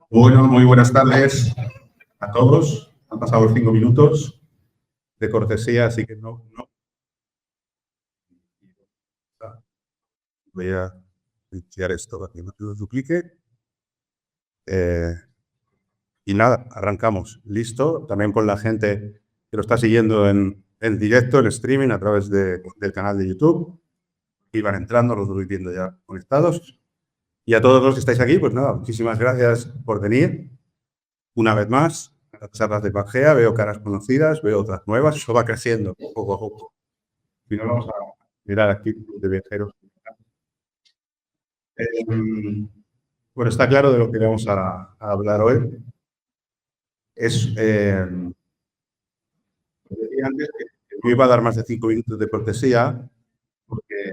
Bueno, muy buenas tardes a todos. Han pasado 5 minutos de cortesía, así que no. Voy a iniciar esto para que no se duplique. Y nada, arrancamos. Listo, también con la gente que lo está siguiendo en directo, en streaming, a través del canal de YouTube. Iban entrando, los voy viendo ya conectados. Y a todos los que estáis aquí, pues nada, muchísimas gracias por venir. Una vez más, a las charlas de Pangea, veo caras conocidas, veo otras nuevas, eso va creciendo poco a poco. Y no vamos a mirar aquí de viajeros. Bueno, está claro de lo que vamos a hablar hoy. Es, decía antes que me iba a dar más de 5 minutos de cortesía, porque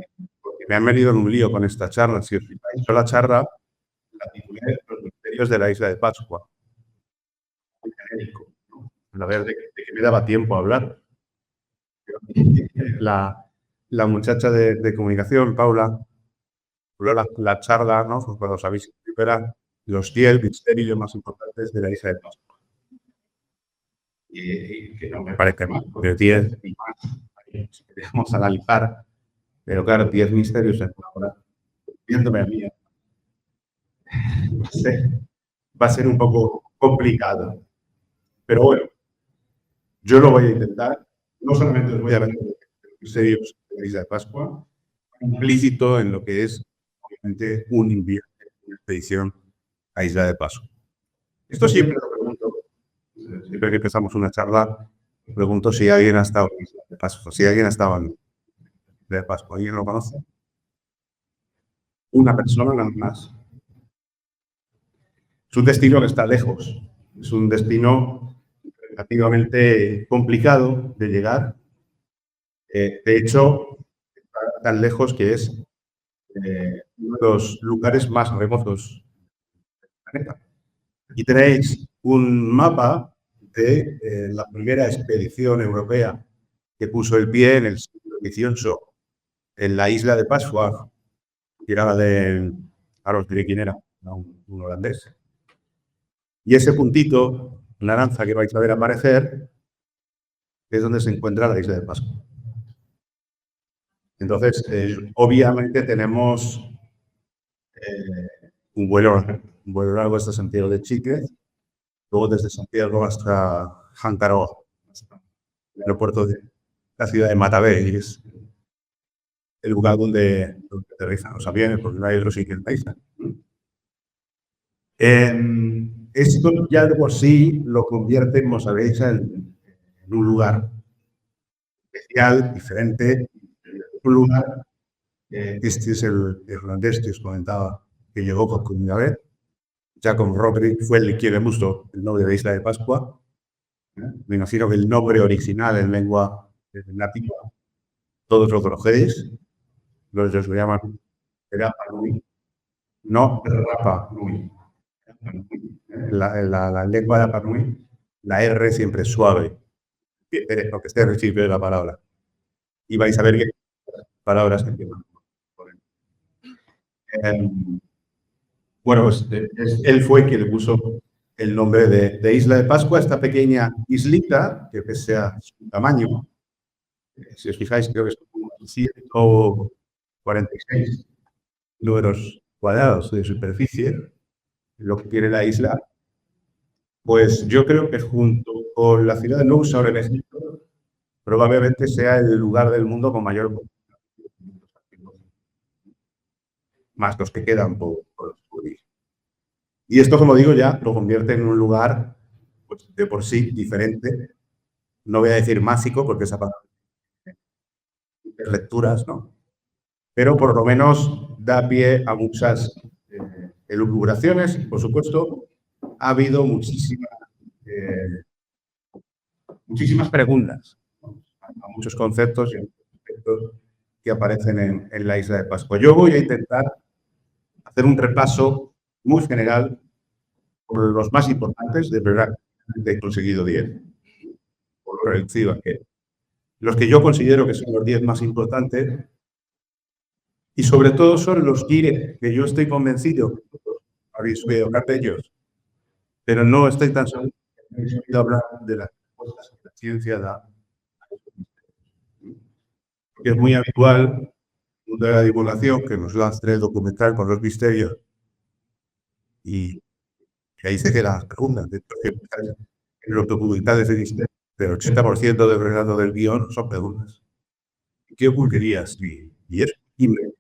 me han venido en un lío con esta charla. Si os fijáis, yo la charla la titulé Los misterios de la isla de Pascua. A ver de qué me daba tiempo a hablar. La muchacha de comunicación, Paula, la charla, ¿no? Cuando sabéis que eran los 10 misterios más importantes de la isla de Pascua. Y que no me parece mal, porque 10 y más, si queremos analizar, pero claro, 10 misterios en una hora, viéndome a mí, va a ser un poco complicado. Pero bueno, yo lo voy a intentar. No solamente os voy a hablar de los misterios de la isla de Pascua, implícito en lo que es, obviamente, un invierno, una expedición a Isla de Pascua. Esto siempre lo pregunto, siempre que empezamos una charla, pregunto si alguien ha estado en Isla de Pascua, si alguien ha estado en Isla de Pascua. ¿Alguien lo conoce? Una persona nada más. Es un destino que está lejos, es un destino relativamente complicado de llegar. De hecho, está tan lejos que es uno de los lugares más remotos del planeta. Aquí tenéis un mapa de la primera expedición europea que puso el pie en el siglo XVIII en la isla de Pascua, que era ahora os diré quién era, un holandés. Y ese puntito naranja que vais a ver aparecer es donde se encuentra la isla de Pascua. Entonces, obviamente tenemos un vuelo largo hasta Santiago de Chile, luego desde Santiago hasta Hancaroa, el aeropuerto de la ciudad de Matavai, es el lugar donde aterrizan los aviones, porque no hay otro sitio en la isla. Esto ya de por sí lo convierte, como sabéis, en un lugar especial, diferente, un lugar. Este es el irlandés que os comentaba, que llegó por primera vez. Jacob Roderick fue el que le puso el nombre de Isla de Pascua. Me imagino que el nombre original en lengua nativa, todos lo conocéis, los que lo llaman Rapa Nui, no Rapa Nui. La lengua de Rapa Nui, la R siempre es suave, aunque esté al principio de la palabra. Y vais a ver que palabras que empiezan por él. Bueno, pues él fue quien le puso el nombre de Isla de Pascua, esta pequeña islita, que pese a su tamaño, si os fijáis, creo que es 146 kilómetros cuadrados de superficie, lo que tiene la isla, pues yo creo que junto con la ciudad de Lousa en Egipto, probablemente sea el lugar del mundo con mayor más los que quedan por descubrir. Y esto, como digo, ya lo convierte en un lugar pues, de por sí diferente. No voy a decir mágico, porque esa palabra lecturas, ¿no? Pero por lo menos da pie a muchas elucubraciones. Por supuesto, ha habido muchísimas preguntas, ¿no? A muchos conceptos y aspectos que aparecen en la isla de Pascua. Yo voy a intentar hacer un repaso muy general por los más importantes, de verdad, he conseguido 10, por lo reducido que los que yo considero que son los 10 más importantes, Y sobre todo son los guires que yo estoy convencido que habéis oído hablar de ellos, pero no estoy tan seguro que habéis oído hablar de las respuestas que la ciencia da. Porque es muy habitual en el mundo de la divulgación que nos lastre el documental con los misterios y ahí se quedan las preguntas. De hecho, en los documentales de misterio, el 80% del relato del guión son preguntas. ¿Qué ocurriría si? Y es posible.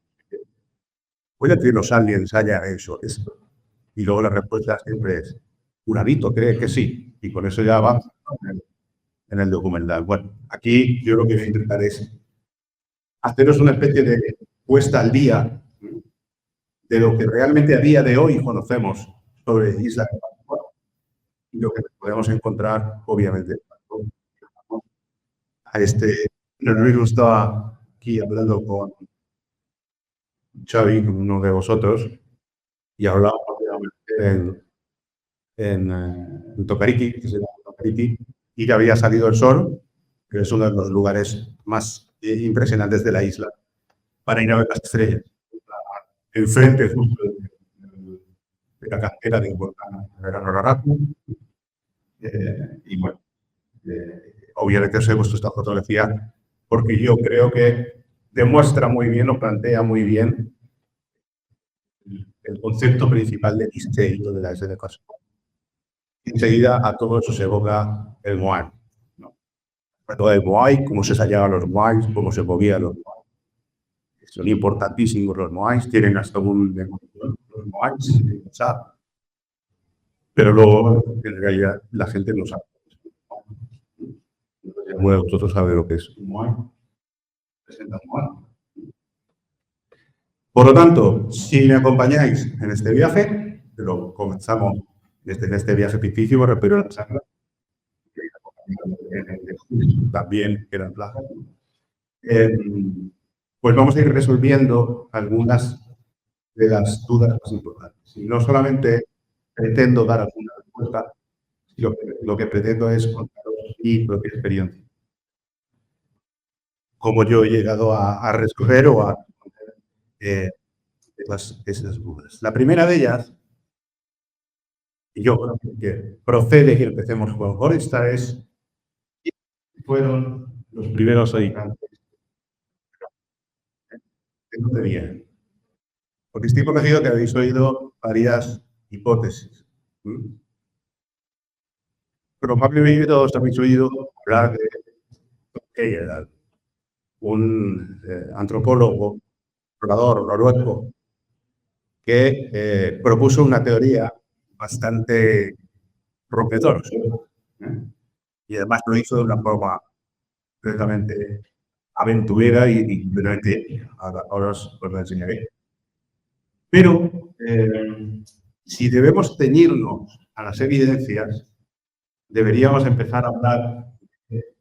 ¿Puede que los aliens hayan hecho esto? Y luego la respuesta siempre es, Uralito cree que sí. Y con eso ya va en el documental. Bueno, aquí yo lo que voy a intentar es haceros una especie de puesta al día de lo que realmente a día de hoy conocemos sobre Isla de Pascua y lo que podemos encontrar, obviamente, a Luis estaba aquí hablando con Xavi, uno de vosotros, y hablábamos en Tocariki, que se llama Tocariki, y que había salido el sol, que es uno de los lugares más impresionantes de la isla, para ir a ver las estrellas. Enfrente justo de la cantera del volcán Araratu. Y bueno, obviamente os he puesto esta fotografía porque yo creo que demuestra muy bien o plantea muy bien el concepto principal del misterio de la isla de Pascua. Enseguida a todo eso se evoca el Moai, ¿no? Todo el Moai, cómo se hallaban los Moais, cómo se movían los Moais. Son importantísimos los Moais, tienen hasta un los Moais, pero luego en realidad la gente no sabe. Bueno, vosotros sabéis lo que es un Moai. Por lo tanto, si me acompañáis en este viaje, pero comenzamos desde este viaje ficticio, pero en la sangre, también eran plagas, pues vamos a ir resolviendo algunas de las dudas más importantes. Y no solamente pretendo dar alguna respuesta, sino que lo que pretendo es contaros mi propia experiencia. Cómo yo he llegado a resolver o a esas dudas. La primera de ellas, y yo creo que procede que empecemos por esta, es fueron los primeros habitantes de dónde vienen. Porque estoy convencido que habéis oído varias hipótesis. Probablemente todos habéis oído hablar de Heyerdahl, un antropólogo, explorador noruego, que propuso una teoría bastante rompedora. Y además lo hizo de una forma completamente aventurera y ahora os lo enseñaré. Pero si debemos ceñirnos a las evidencias, deberíamos empezar a hablar de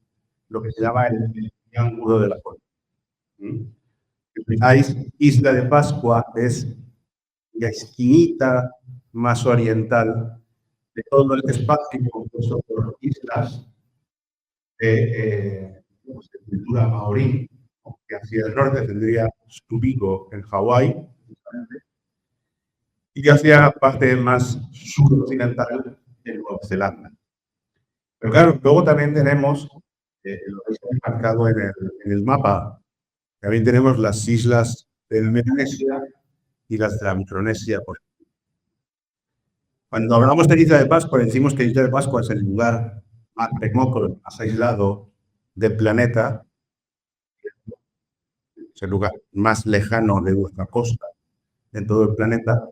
lo que se llama el triángulo de la Costa. Isla de Pascua es la esquinita más oriental de todo el espacio compuesto por islas de cultura maorí, que hacia el norte tendría su pico en Hawái, y hacia la parte más suroccidental de Nueva Zelanda. Pero claro, luego también tenemos, lo que está marcado en el mapa, también tenemos las islas de Melanesia y las de la Micronesia. Cuando hablamos de Isla de Pascua, decimos que Isla de Pascua es el lugar más remoto, más aislado del planeta, es el lugar más lejano de nuestra costa en todo el planeta.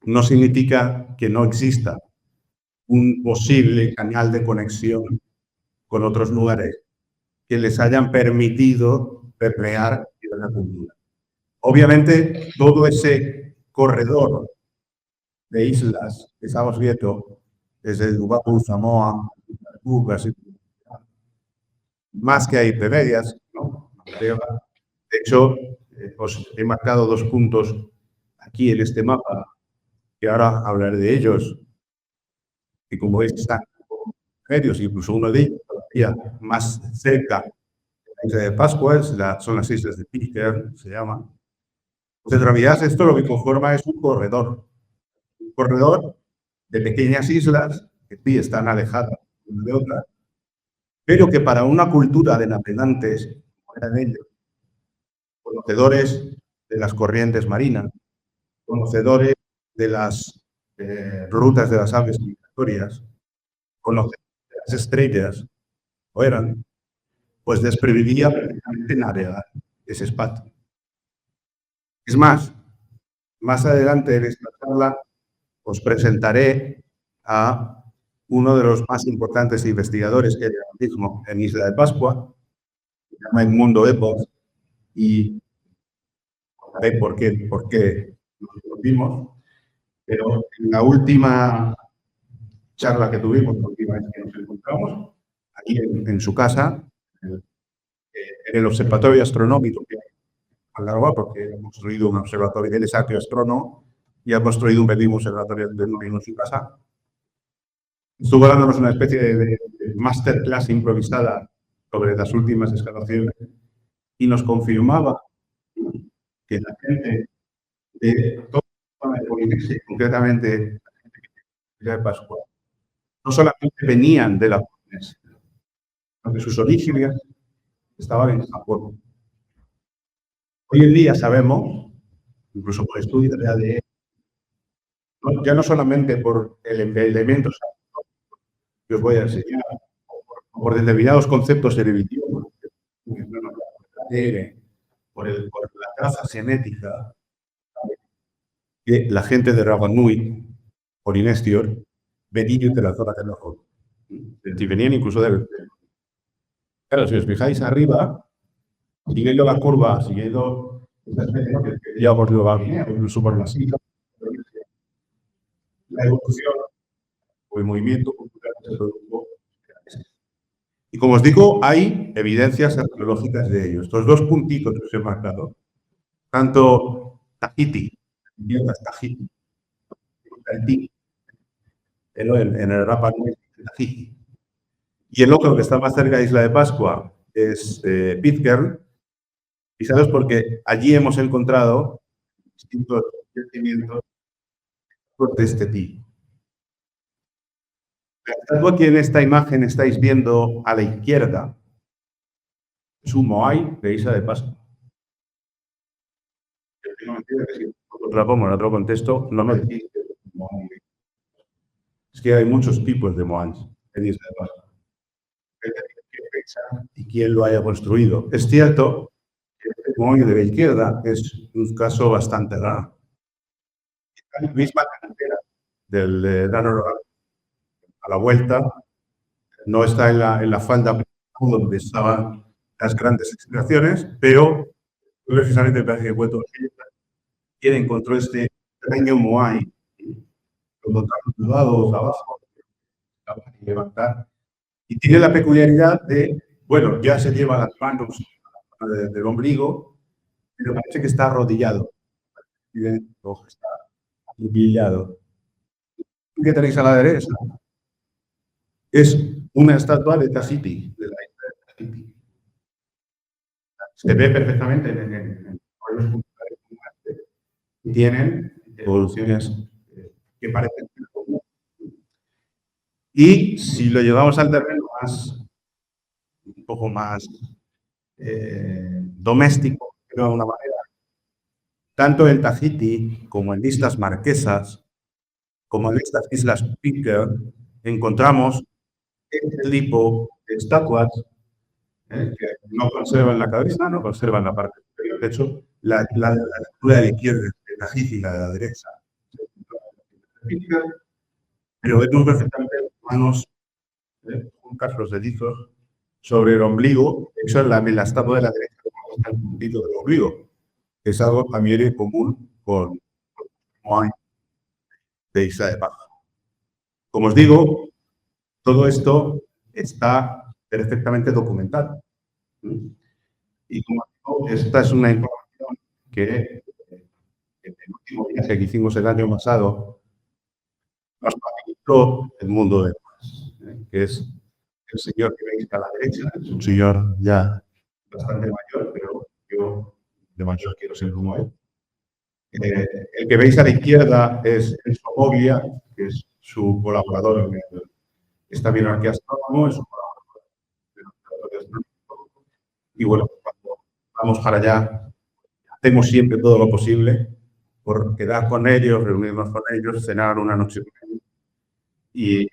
No significa que no exista un posible canal de conexión con otros lugares que les hayan permitido recrear la cultura. Obviamente, todo ese corredor de islas que estamos viendo, desde Tuvalu, Samoa, Cuba, más que hay de medias, ¿no? De hecho, os he marcado 2 puntos aquí en este mapa, que ahora hablaré de ellos, y como veis están medios, incluso uno de ellos todavía más cerca de la isla de Pascua, son las islas de Pitcairn, se llama. Pues en realidad esto lo que conforma es un corredor de pequeñas islas que sí están alejadas una de otra, pero que para una cultura de navegantes, como eran ellos, conocedores de las corrientes marinas, conocedores de las rutas de las aves migratorias, conocedores de las estrellas, o eran, pues les previvía perfectamente navegar ese espacio. Es más adelante en esta charla os presentaré a uno de los más importantes investigadores que hay ahora mismo en Isla de Pascua, se llama Edmundo Epos, y contaré por qué nos conocimos, pero en la última charla que tuvimos, la última vez que nos encontramos, aquí en su casa, en el observatorio astronómico que Algarroa, porque hemos construido un observatorio, él es arqueoastrónomo y ha construido un pequeño observatorio en su casa. Estuvo dándonos una especie de masterclass improvisada sobre las últimas excavaciones y nos confirmaba que la gente de toda la zona de Polinesia, concretamente la gente de Pascua, no solamente venían de la Polinesia, sino que sus orígenes estaban en Japón. Hoy en día sabemos, incluso por estudios de ADN, ya no solamente por elementos que os voy a enseñar, o por determinados conceptos en el idioma, por la traza genética que la gente de Rapa Nui, Polinesios, venían de la zona de Nahor. Si venían incluso del... Claro, si os fijáis arriba, siguiendo la curva, siguiendo ya por el supermasivo, la evolución o el movimiento cultural se produjo. Y como os digo, hay evidencias arqueológicas de ello. Estos dos puntitos que os he marcado, tanto Tahiti, Tahiti, en el Rapa Nui, Tahiti, y el otro que está más cerca de Isla de Pascua es Pitcairn. Y sabes porque allí hemos encontrado distintos yacimientos de este tipo. La estatua que en esta imagen estáis viendo a la izquierda es un Moai de Isla de Pascua. Yo tengo mentira que si la pongo en otro contexto, no me decís que es un Moai. Es que hay muchos tipos de Moais en Isla de Pascua. Y quién lo haya construido. Es cierto que el Moai de la izquierda es un caso bastante raro. La misma cantera del Danor a la vuelta, no está en la falda donde estaban las grandes excavaciones, pero precisamente para que encuentro quien encontró este pequeño Moai, con los lados abajo, y levantar. Y tiene la peculiaridad de, bueno, ya se lleva las manos del ombligo, pero parece que está arrodillado. Está arrodillado. ¿Qué tenéis a la derecha? Es una estatua de Tahiti, de la isla de Tahiti. Se ve perfectamente en los puntos que tienen evoluciones que parecen comunes. Y si lo llevamos al terreno un poco más doméstico, de alguna manera, tanto en Tahiti como en Islas Marquesas, como en estas Islas Pitcairn, encontramos este tipo de estatuas que no conservan la cabeza, no conservan la parte superior. De hecho, la altura de la izquierda de Tahiti y la de la derecha. Pero vemos perfectamente manos juntas, los deditos, sobre el ombligo. Eso es la estatua de la derecha, el puntito del ombligo. Es algo también común con Moai de Isla de Pascua. Como os digo, todo esto está perfectamente documentado. Y como digo, esta es una información que en el último viaje que hicimos el año pasado nos facilitó el mundo de Moai, que es el señor que veis a la derecha. Es un señor ya bastante mayor, pero yo de mayor quiero ser como él. El que veis a la izquierda es Enzo Moglia, que es su colaborador en esta Binarquía Astrónomo, es un colaborador del Observatorio Astronómico. Y bueno, cuando vamos para allá, hacemos siempre todo lo posible por quedar con ellos, reunirnos con ellos, cenar una noche con ellos. Y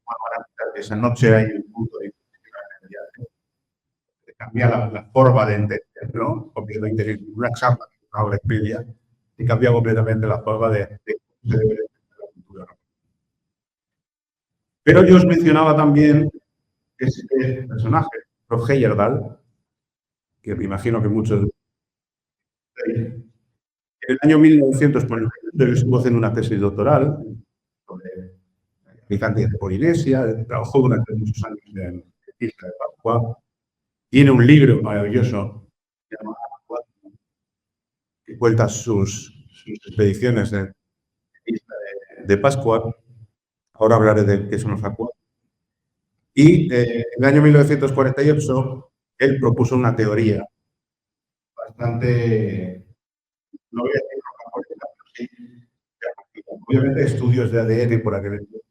bueno, esa noche hay un punto de cambia la forma de entender, ¿no? Obviamente, una charla, una hora expedia, y cambia completamente la forma de cómo se debe entender la cultura. Pero yo os mencionaba también este personaje, Prof. Heyerdahl, que me imagino que muchos en el año 1948 estuvo haciendo una tesis doctoral sobre habitantes de Polinesia, trabajó durante muchos años en Isla de Pascua. Tiene un libro maravilloso que cuenta sus expediciones de Isla de Pascua. Ahora hablaré de qué son los Pascua. Y en el año 1948 él propuso una teoría bastante, no voy a decir roca, pero sí, obviamente estudios de ADN por aquel entonces,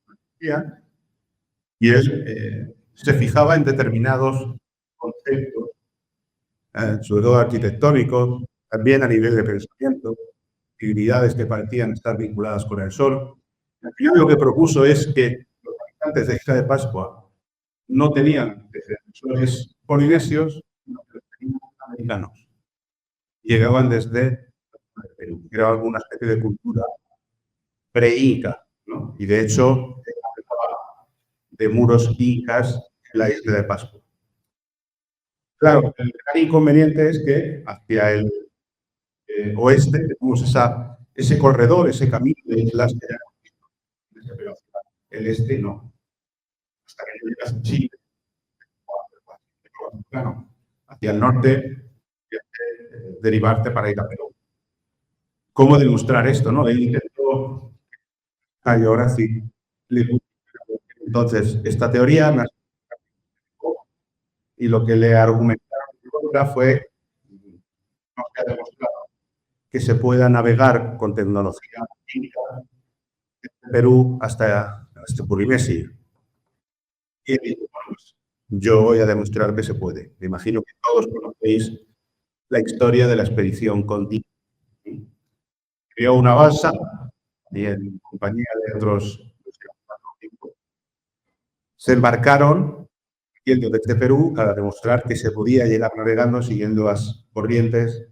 y él se fijaba en determinados conceptos, sobre todo arquitectónicos, también a nivel de pensamiento, actividades que parecían estar vinculadas con el Sol. Yo lo que propuso es que los habitantes de Isla de Pascua no tenían descensores polinesios, sino que tenían americanos. Llegaban desde Perú. Era alguna especie de cultura pre-inca, ¿no? Y de hecho, de muros incas en la Isla de Pascua. Claro, el gran inconveniente es que hacia el oeste tenemos ese corredor, ese camino de islas que pero el este no. Hasta que llegas a Chile, claro, hacia el norte, derivarte para ir a Perú. ¿Cómo demostrar esto? ¿No? Él intentó, y ahora sí. Entonces, esta teoría y lo que le argumentaron fue no se ha demostrado que se pueda navegar con tecnología química de Perú hasta Polinesia. Y dijo, pues, yo voy a demostrar que se puede. Me imagino que todos conocéis la historia de la expedición Conti. Creó una balsa y en compañía de otros se embarcaron yendo desde Perú a demostrar que se podía llegar navegando siguiendo las corrientes.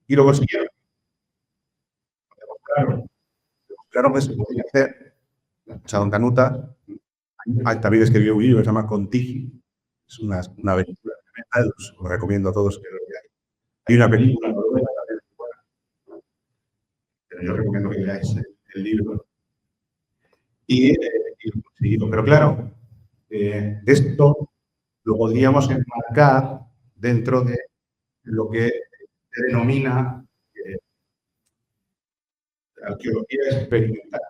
Y lo consiguieron. Demostraron que se podía hacer. Echaron canuta. También escribió un libro que se llama Contigi. Es una aventura tremenda, os lo recomiendo a todos que lo veáis. Hay una película noruega también, bueno, pero yo recomiendo que leáis el libro. Y lo conseguido. Pero claro, esto lo podríamos enmarcar dentro de lo que se denomina arqueología experimental.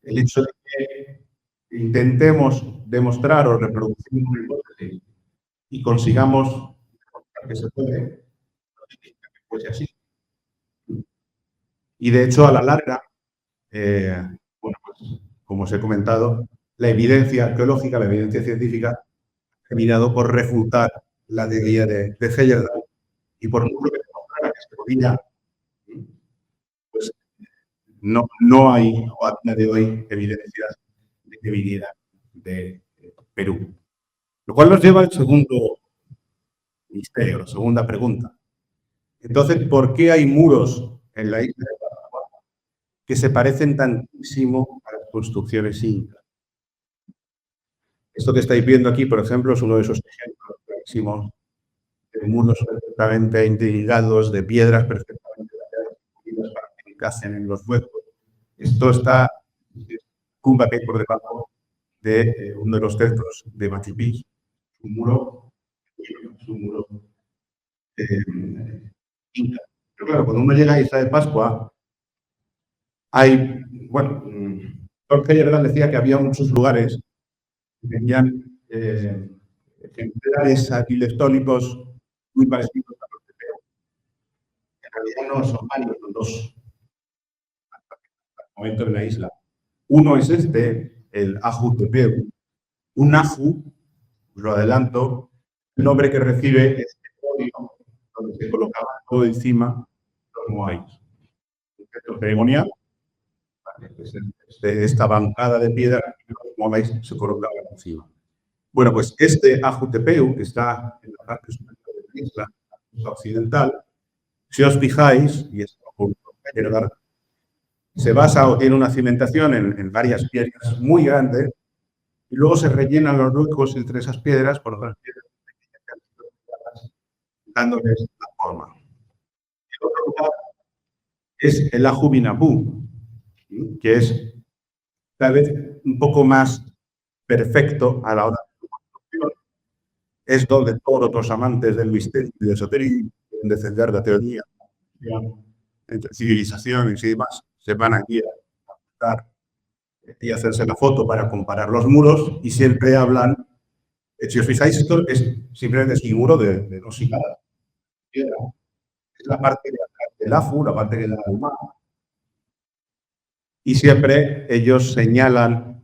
El hecho de que intentemos demostrar o reproducir una hipótesis y consigamos que se puede, no significa que fuese así. Y de hecho, a la larga, bueno, pues, como os he comentado, la evidencia arqueológica, la evidencia científica, ha terminado por refutar la teoría de Heyerdahl. Y por mucho que demostrara que se podía, pues no hay a día de hoy evidencias de que viniera de Perú. Lo cual nos lleva al segundo misterio, la segunda pregunta. Entonces, ¿por qué hay muros en la isla de Pascua que se parecen tantísimo a las construcciones incas? Esto que estáis viendo aquí, por ejemplo, es uno de esos ejemplos clarísimos de muros perfectamente integrados, de piedras perfectamente talladas para que encajen en los huecos. Esto está Cumbaquey por debajo de uno de los templos de Machu Picchu, un muro inca. Pero claro, cuando uno llega a Isla de Pascua, hay, bueno, Jorge Heyerdahl decía que había muchos lugares que tenían ejemplares arquitectónicos muy parecidos a los de Perú. En realidad no son varios, son dos momentos en la isla. Uno es el Ahu Tepeu. Un Ahu, lo adelanto, el nombre que recibe este podio donde se colocaba todo encima los moais. Un gesto ceremonial, de esta bancada de piedra, los moais se colocaban encima. Bueno, pues este Ahu Tepeu, que está en la parte superior de la isla, occidental, si os fijáis, y esto se basa en una cimentación en varias piedras muy grandes y luego se rellenan los huecos entre esas piedras por otras piedras pequeñas, dándoles la forma. El otro lugar es el Ahu Binapú, que es tal vez un poco más perfecto a la hora de su construcción. Es donde todos los amantes del misterio y del esoterismo de defender la teoría entre civilizaciones y demás se van aquí a estar y hacerse la foto para comparar los muros y siempre hablan. Si os fijáis, esto es simplemente un muro de 2 hiladas. Es la parte del Ahu, la parte que da al mar. Y siempre ellos señalan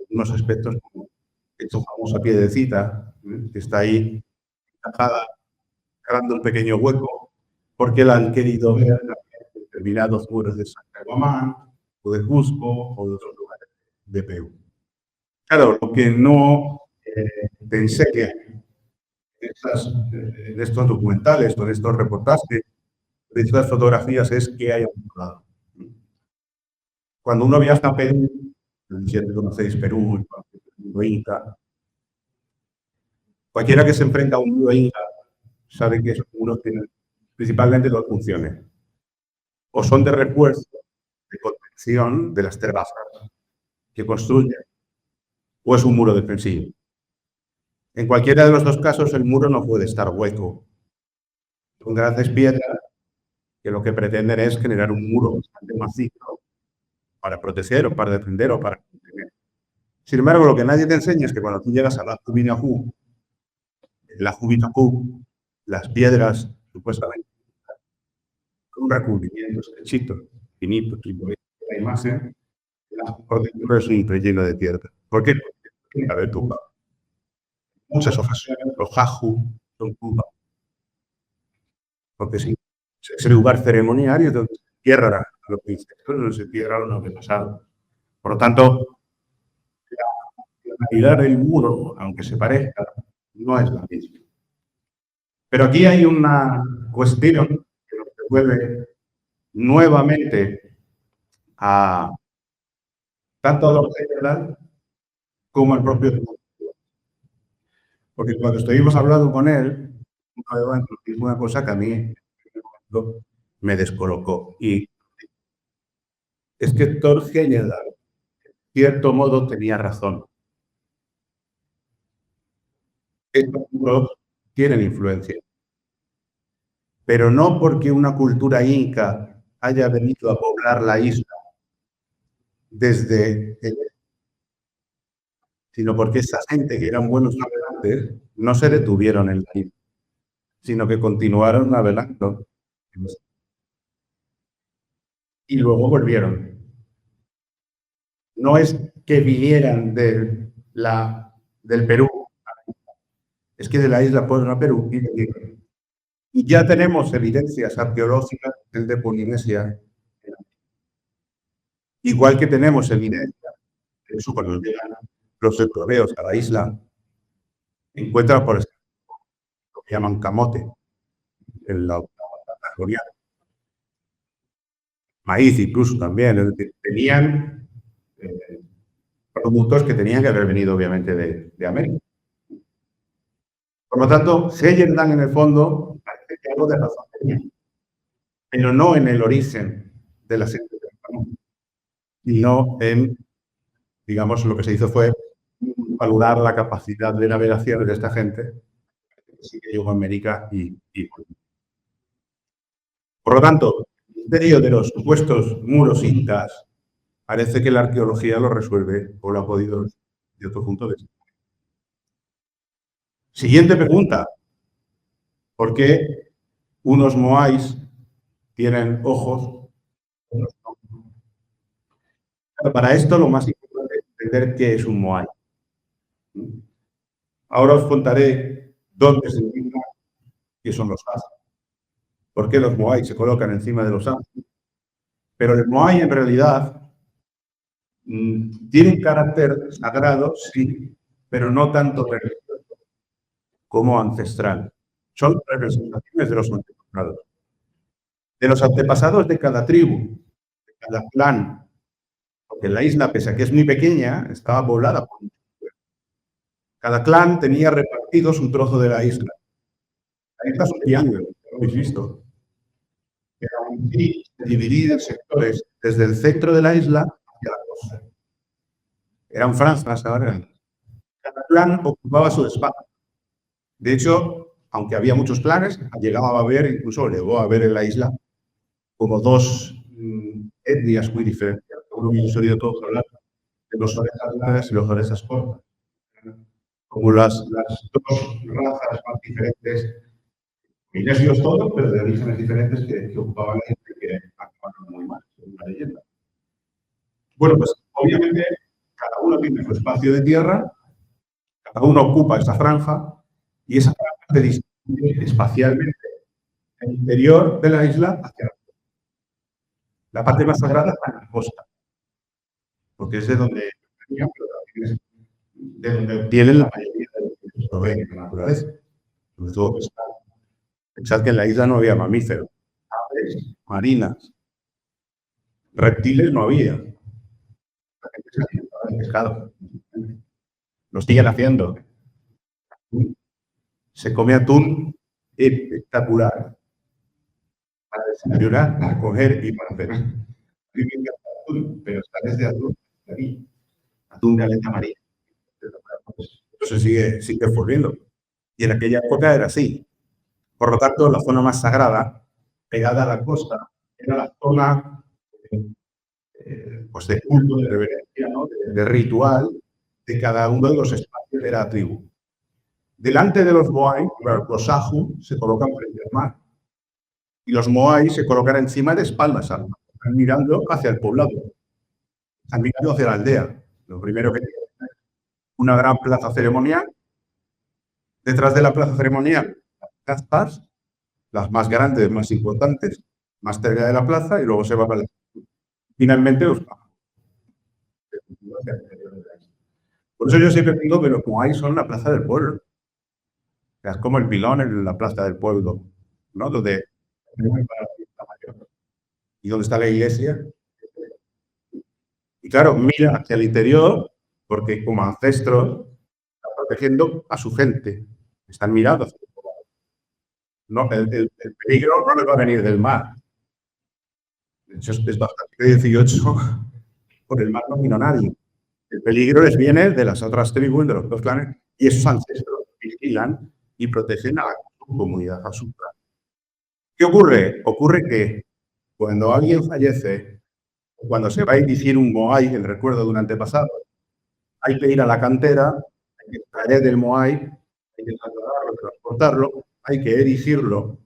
unos aspectos como esta famosa piedrecita que está ahí encajada, creando un pequeño hueco, porque la han querido ver en determinados muros de San Guamán, o de Cusco, o de otros lugares de Perú. Claro, lo que no pensé que en estos documentales, o en estos reportajes, de estas fotografías, es que hay a un lado. Cuando uno viaja a Perú, si conocéis Perú, el mundo inca, cualquiera que se enfrenta a un mundo inca sabe que esos muros tienen principalmente dos funciones. O son de refuerzo, de contención de las terrazas que construyen, o es un muro defensivo. En cualquiera de los dos casos, el muro no puede estar hueco. Son grandes piedras que lo que pretenden es generar un muro bastante macizo para proteger o para defender o para contener. Sin embargo, lo que nadie te enseña es que cuando tú llegas a la Binapú, las piedras supuestamente con un recubrimiento estrechito, finito, tipo la imagen, por dentro es un relleno de tierra. ¿Por qué? Porque a ver, tumba. Muchas ocasiones los Ahu son tumba. Porque sí, es el lugar ceremonial donde se tierra lo que hiciste, donde se tierra lo que ha pasado. Por lo tanto, la realidad del muro, aunque se parezca, no es la misma. Pero aquí hay una cuestión que nos devuelve nuevamente a tanto a los general como al propio mundo. Porque cuando estuvimos hablando con él, una cosa que a mí me descolocó. Y es que Thor Heyerdahl, en cierto modo, tenía razón. Estos muros tienen influencia. Pero no porque una cultura inca haya venido a poblar la isla desde el sino porque esa gente que eran buenos navegantes no se detuvieron en la isla, sino que continuaron navegando y luego volvieron. No es que vinieran del Perú, es que de la isla fueron a Perú y ya tenemos evidencias arqueológicas de Polinesia, igual que tenemos evidencias de eso cuando llegan los europeos a la isla, encuentran, por ejemplo, lo que llaman camote, en la Patagonia, maíz incluso también, es decir, tenían productos que tenían que haber venido obviamente de América. Por lo tanto, Heyerdahl en el fondo parece que algo de razón tenía, pero no en el origen de la gente del campo, sino en, digamos, lo que se hizo fue valorar la capacidad de navegación de esta gente que sí que llegó a América y por lo tanto, el misterio de los supuestos muros incas parece que la arqueología lo resuelve o lo ha podido de otro punto de vista. Siguiente pregunta. ¿Por qué unos moais tienen ojos. Para esto lo más importante es entender qué es un moai. Ahora os contaré dónde se ubican qué son los as, por qué los moai se colocan encima de los as. Pero el moai en realidad tiene un carácter sagrado, sí, pero no tanto religioso como ancestral. Son representaciones de los antepasados. De los antepasados de cada tribu, de cada clan. Porque la isla, pese a que es muy pequeña, estaba poblada por muchos pueblos. Cada clan tenía repartidos un trozo de la isla. La isla es un triángulo, lo habéis visto. Era un dividido en sectores, desde el centro de la isla hacia la costa. Eran franjas ahora. Cada clan ocupaba su espacio. De hecho, aunque había muchos clanes, llegaba a haber, incluso llegó a haber en la isla, como dos etnias muy diferentes. Seguro que hemos oído todos hablar de los orejas largas y los orejas cortas. Como las dos razas más diferentes, milesios todos, pero de orígenes diferentes que ocupaban la isla y que acabaron muy mal, según la leyenda. Bueno, pues obviamente cada uno tiene su espacio de tierra, cada uno ocupa esa franja y esa franja se distribuye espacialmente el interior de la isla hacia la costa. La parte más sagrada está en la costa, porque es de donde tienen la mayoría de los que proveen de la naturaleza. Sobre todo pensad que en la isla no había mamíferos, aves marinas, reptiles no había. La gente se alimentaba de pescado. Lo siguen haciendo. Se come atún espectacular. Para desayunar, para coger y para cenar. Pero sales de atún de aquí. Atún de aleta marina. Eso sigue ocurriendo. Y en aquella época era así. Por lo tanto, la zona más sagrada, pegada a la costa, era la zona pues de culto, de reverencia, ¿no? de ritual de cada uno de los espacios de la tribu. Delante de los moai, los ahu se colocan frente al mar. Y los moai se colocan encima de espaldas al mar. Están mirando hacia el poblado. Están mirando hacia la aldea. Lo primero que tienen es una gran plaza ceremonial. Detrás de la plaza ceremonial, las castas, las más grandes, más importantes, más cerca de la plaza, y luego se va para la... Finalmente, los bajos. Por eso yo siempre digo que los moai son la plaza del pueblo. O sea, es como el pilón en la plaza del pueblo, ¿no? Donde y donde está la iglesia. Y claro, mira hacia el interior, porque como ancestros está protegiendo a su gente. Están mirando hacia el poblado. No, el peligro no les va a venir del mar. De hecho, es bastante 18. Por el mar no vino nadie. El peligro les viene de las otras tribus, de los dos clanes, y esos ancestros vigilan y protegen a su comunidad, a su clan. ¿Qué ocurre? Ocurre que cuando alguien fallece, cuando se va a erigir un moai en recuerdo de un antepasado, hay que ir a la cantera, hay que traer del moai, hay que trasladarlo, transportarlo, hay que erigirlo,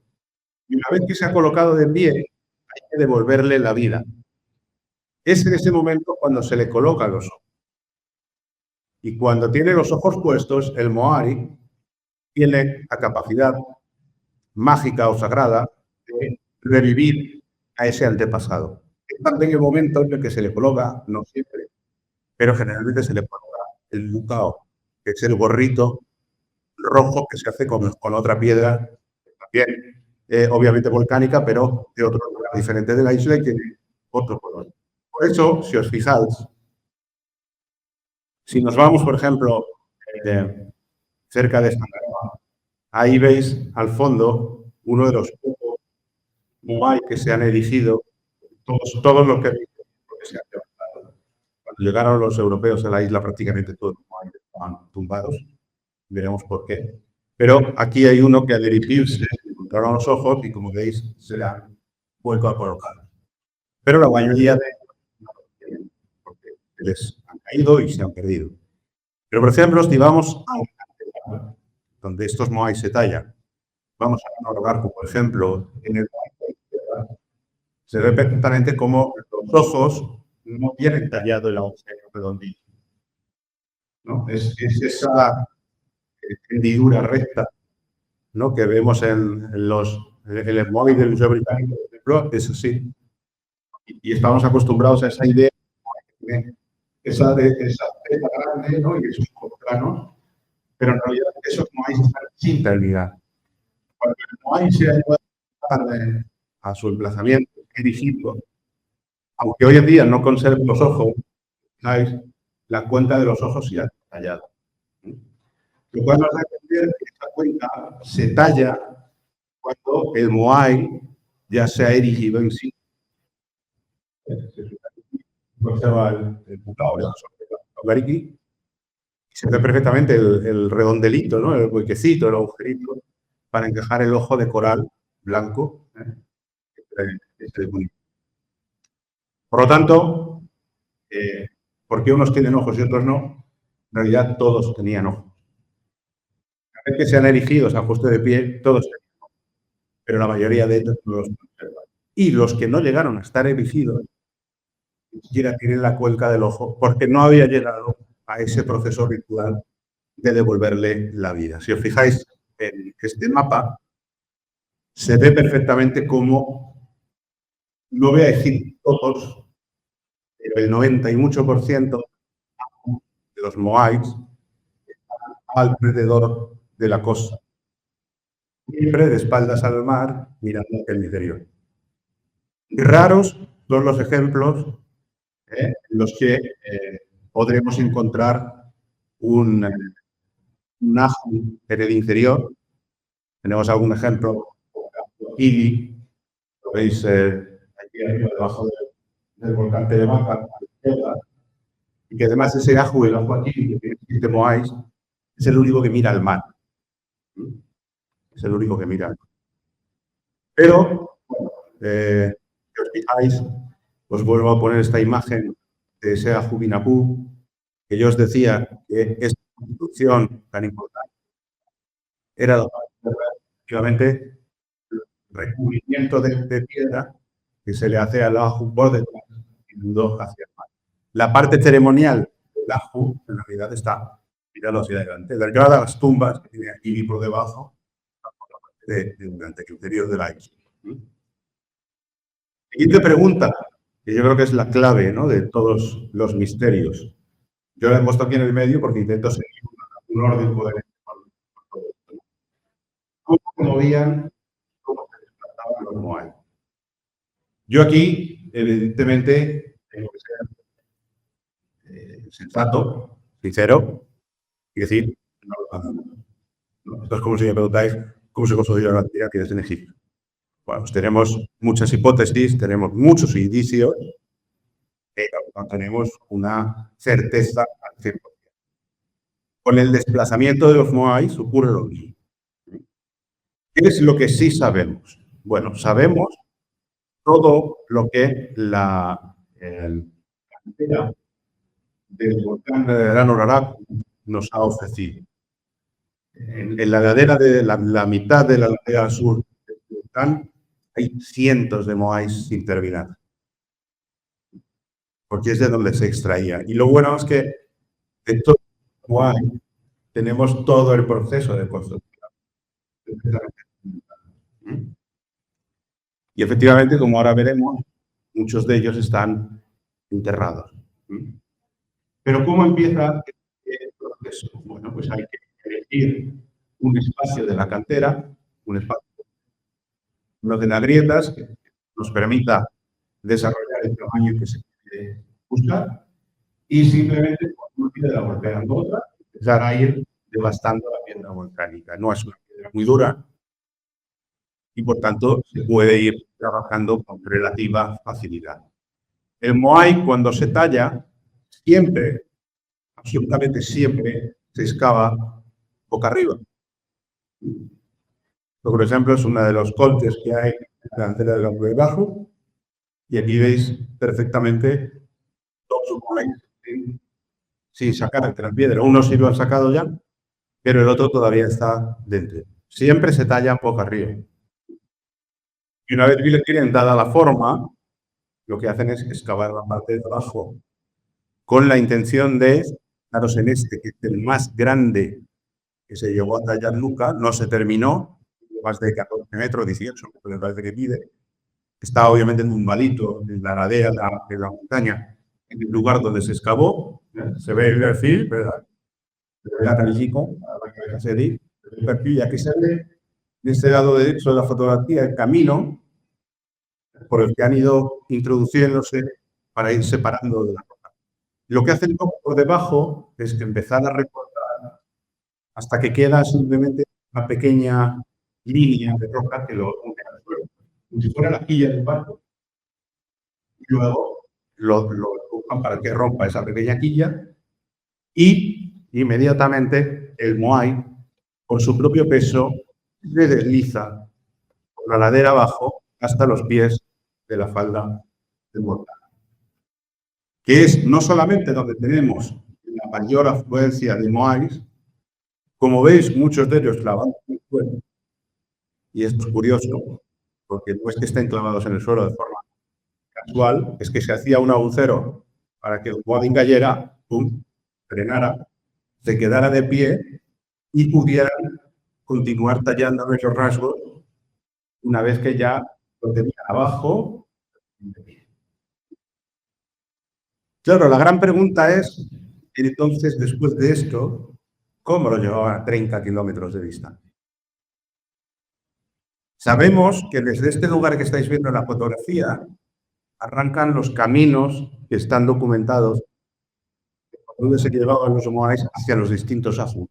y una vez que se ha colocado de pie, hay que devolverle la vida. Es en ese momento cuando se le colocan los ojos. Y cuando tiene los ojos puestos, el moai tiene la capacidad mágica o sagrada de revivir a ese antepasado. Es también el momento en el que se le coloca, no siempre, pero generalmente se le coloca el lutao, que es el gorrito rojo que se hace con otra piedra, también obviamente volcánica, pero de otro lugar diferente de la isla y tiene otro color. Por eso, si os fijáis, si nos vamos, por ejemplo, cerca de Sangarama, ahí veis al fondo uno de los pocos moai que se han erigido, todos los que se han levantado. Cuando llegaron los europeos a la isla, prácticamente todos los moai estaban tumbados. Veremos por qué. Pero aquí hay uno que al erigirse se encontraron los ojos y, como veis, se le han vuelto a colocar. Pero la mayoría de ellos no lo tienen, porque les han caído y se han perdido. Pero, por ejemplo, si vamos a un lugar donde estos moai se tallan, vamos a un lugar, como por ejemplo, en el moai de la izquierda, se ve perfectamente cómo los ojos no tienen tallado el agujero redondito, ¿no? Es esa hendidura recta, ¿no?, que vemos en el móvil del Museo Británico, por ejemplo, es así. Y estamos acostumbrados a esa idea, esa tela grande, ¿no?, y esos ojos planos, pero en realidad esos moais están sin terminar. Cuando el moai se ha llevado a su emplazamiento dirigido, aunque hoy en día no conserve los ojos, ¿sabes?, la cuenca de los ojos ya está tallada. Lo cual nos da a entender que esta cuenca se talla cuando el moai ya se ha erigido en sí. Conserva el bucao, y se ve perfectamente el redondelito, ¿no?, el huequecito, el agujerito, para encajar el ojo de coral blanco. Por lo tanto, ¿por qué unos tienen ojos y otros no? En realidad todos tenían ojos. Cada vez que se han erigido ese ajuste de pie, todos tenían ojos, pero la mayoría de ellos no los conservan. Y los que no llegaron a estar erigidos, ni siquiera tienen la cuenca del ojo, porque no había llegado a ese proceso ritual de devolverle la vida. Si os fijáis en este mapa, se ve perfectamente cómo, no voy a decir todos, pero el 90 y mucho por ciento de los moais están alrededor de la costa, siempre de espaldas al mar, mirando hacia el interior. Y raros son los ejemplos en los que podremos encontrar un ajú en el interior. Tenemos algún ejemplo, aquí, lo veis aquí arriba, debajo del volcán Telemaca, a la izquierda, y que además ese ajú, el ajú aquí, que tiene 7 moais, es el único que mira al mar. Es el único que mira al mar. Pero, bueno, si os fijáis, os vuelvo a poner esta imagen de ese ajú Binapú, que yo os decía que esta construcción tan importante era efectivamente el recubrimiento de piedra que se le hace al ajú por detrás y nudo hacia el mar. La parte ceremonial del ajú, en realidad, está, mirad hacia adelante, delgada a las tumbas que tiene aquí por debajo, durante el interior de la isla. Siguiente pregunta, que yo creo que es la clave, ¿no?, de todos los misterios. Yo la he puesto aquí en el medio porque intento seguir un orden coherente con todo esto. ¿Cómo se movían, cómo se desplazaban los moai? Yo aquí, evidentemente, tengo que ser sensato, sincero, y decir, no lo hagamos. Esto es como si me preguntáis cómo se construyó la pirámides en Egipto. Bueno, pues tenemos muchas hipótesis, tenemos muchos indicios, pero no tenemos una certeza al 100%. Con el desplazamiento de los moais ocurre lo mismo. ¿Qué es lo que sí sabemos? Bueno, sabemos todo lo que la cantera del volcán de Gran Uraraku nos ha ofrecido. En la ladera de la mitad de la ladera sur del volcán hay cientos de moais sin terminar, porque es de donde se extraía. Y lo bueno es que de todo moai tenemos todo el proceso de construcción. Y efectivamente, como ahora veremos, muchos de ellos están enterrados. Pero ¿cómo empieza el proceso? Bueno, pues hay que elegir un espacio de la cantera, un espacio de las grietas que nos permita desarrollar el tamaño que se quiere buscar, y simplemente, cuando una piedra golpeando otra, empezar a ir devastando la piedra volcánica. No es una piedra muy dura y, por tanto, se puede ir trabajando con relativa facilidad. El moai, cuando se talla, siempre, absolutamente siempre, se excava boca arriba. Esto, por ejemplo, es uno de los coltes que hay en la cantera del Ángulo de Bajo, y aquí veis perfectamente dos moais sin sacar de la piedra. Uno sí lo han sacado ya, pero el otro todavía está dentro. Siempre se tallan boca arriba. Y una vez que le tienen dada la forma, lo que hacen es excavar la parte de abajo con la intención de, daros en este, que es el más grande que se llegó a tallar nunca, no se terminó, más de 14 metros, 18, me parece que pide. Está obviamente en un valito, en la ladera de la montaña, en el lugar donde se excavó. Se ve el perfil, ¿verdad? La Tallico, a la serie, el perfil, y aquí se ve, de este lado derecho de la fotografía, el camino por el que han ido introduciéndose para ir separando de la roca. Lo que hacen por debajo es empezar a recortar hasta que queda simplemente una pequeña línea de roca que lo une al suelo, como si fuera la quilla del barco. Y luego lo empujan para que rompa esa pequeña quilla y inmediatamente el Moai, por su propio peso, se desliza por la ladera abajo hasta los pies de la falda del volcán, que es no solamente donde tenemos la mayor afluencia de Moais, como veis, muchos de ellos clavados en el suelo, y esto es curioso, porque no es que estén clavados en el suelo de forma casual, es que se hacía un agujero para que el Moai cayera, pum, frenara, se quedara de pie y pudieran continuar tallando esos rasgos una vez que ya lo tenían abajo. Claro, la gran pregunta es, entonces, después de esto, ¿cómo lo llevaban a 30 kilómetros de distancia? Sabemos que desde este lugar que estáis viendo en la fotografía, arrancan los caminos que están documentados donde se llevaban los moais hacia los distintos ajus.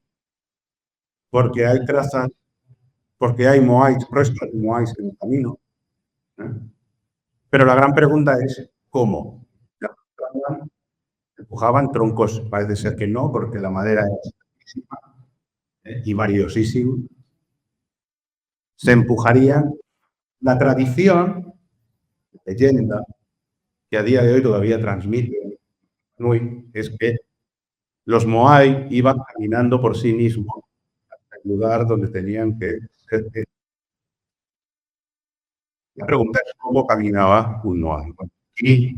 Porque hay trazas, porque hay moais, restos de moais en el camino. Pero la gran pregunta es, ¿cómo? Empujaban troncos, parece ser que no, porque la madera es y valiosísima. Se empujarían. La tradición, leyenda, que a día de hoy todavía transmite, es que los Moai iban caminando por sí mismos hasta el lugar donde tenían que ser. La pregunta es cómo caminaba un Moai. Y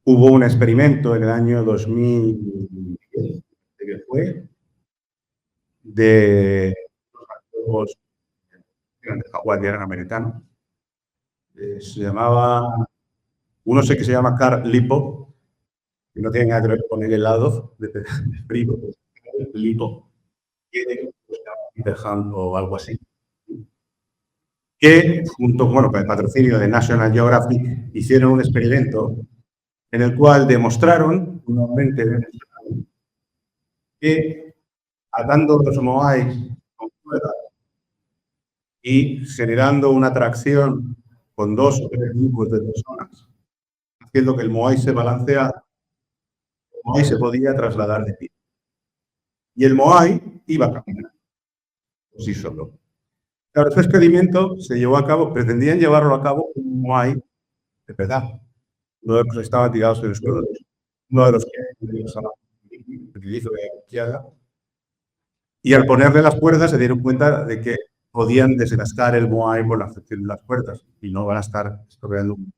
hubo un experimento en el año 2010, que fue, de los guardianes americanos. Se llamaba, uno sé que se llama Carl Lipo, que no tiene nada que ver con el helado de frío, Lipo, dejando o algo así. Que, junto con el patrocinio de National Geographic, hicieron un experimento en el cual demostraron, nuevamente, que atando los moais con cuerdas y generando una atracción con 2 o 3 grupos de personas, haciendo que el moai se balanceara, el moai se podía trasladar de pie. Y el moai iba a caminar por sí solo. Claro, ese experimento se llevó a cabo, pretendían llevarlo a cabo un moai de verdad, no de los que estaban tirados en el suelo, uno de los que utilizo de izquierda. Y al ponerle las cuerdas se dieron cuenta de que podían desgastar el moai por la afección de las cuerdas y no van a estar estropeando un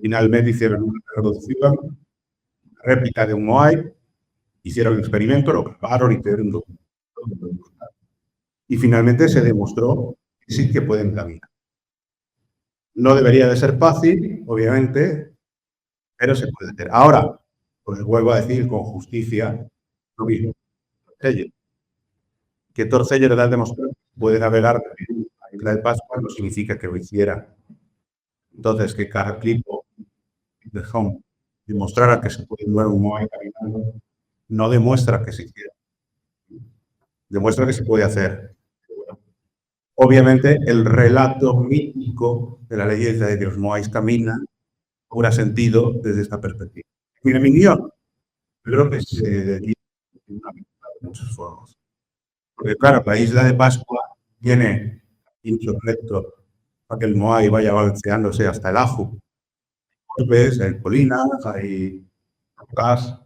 Finalmente hicieron una reproducción, una réplica de un moai, hicieron el experimento, lo grabaron y hicieron un documento. Y finalmente se demostró que sí que pueden caminar. No debería de ser fácil, obviamente, pero se puede hacer. Ahora, pues vuelvo a decir con justicia lo mismo. Que Torceller da demostrar que puede navegar a Isla de Pascua no significa que lo hiciera. Entonces, que cada clip de Home demostrara que se puede mover un moai caminando, no demuestra que se hiciera. Demuestra que se puede hacer. Obviamente, el relato mítico de la leyenda de que los moais caminan cobra sentido desde esta perspectiva. Mira, mi guión, creo que se dedica a muchos formas. Porque, claro, la Isla de Pascua tiene insurrecto para que el moai vaya balanceándose hasta el Aju. Ves, hay colinas, hay rocas,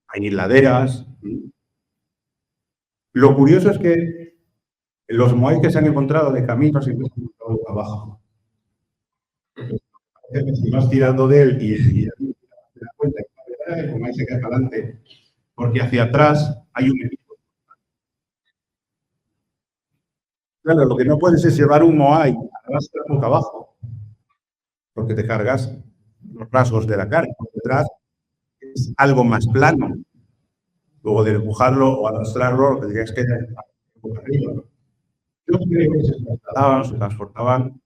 hay laderas. Lo curioso es que los moais que se han encontrado de camino siempre se han encontrado abajo. Si vas tirando de él y te das cuenta que como ahí se queda para adelante, porque hacia atrás hay un equipo. Claro, lo que no puedes es llevar un Moai arrastra boca abajo, porque te cargas los rasgos de la carga. Por detrás es algo más plano. Luego de empujarlo o arrastrarlo, lo que tendrías que hacer boca arriba. Yo creo que se transportaban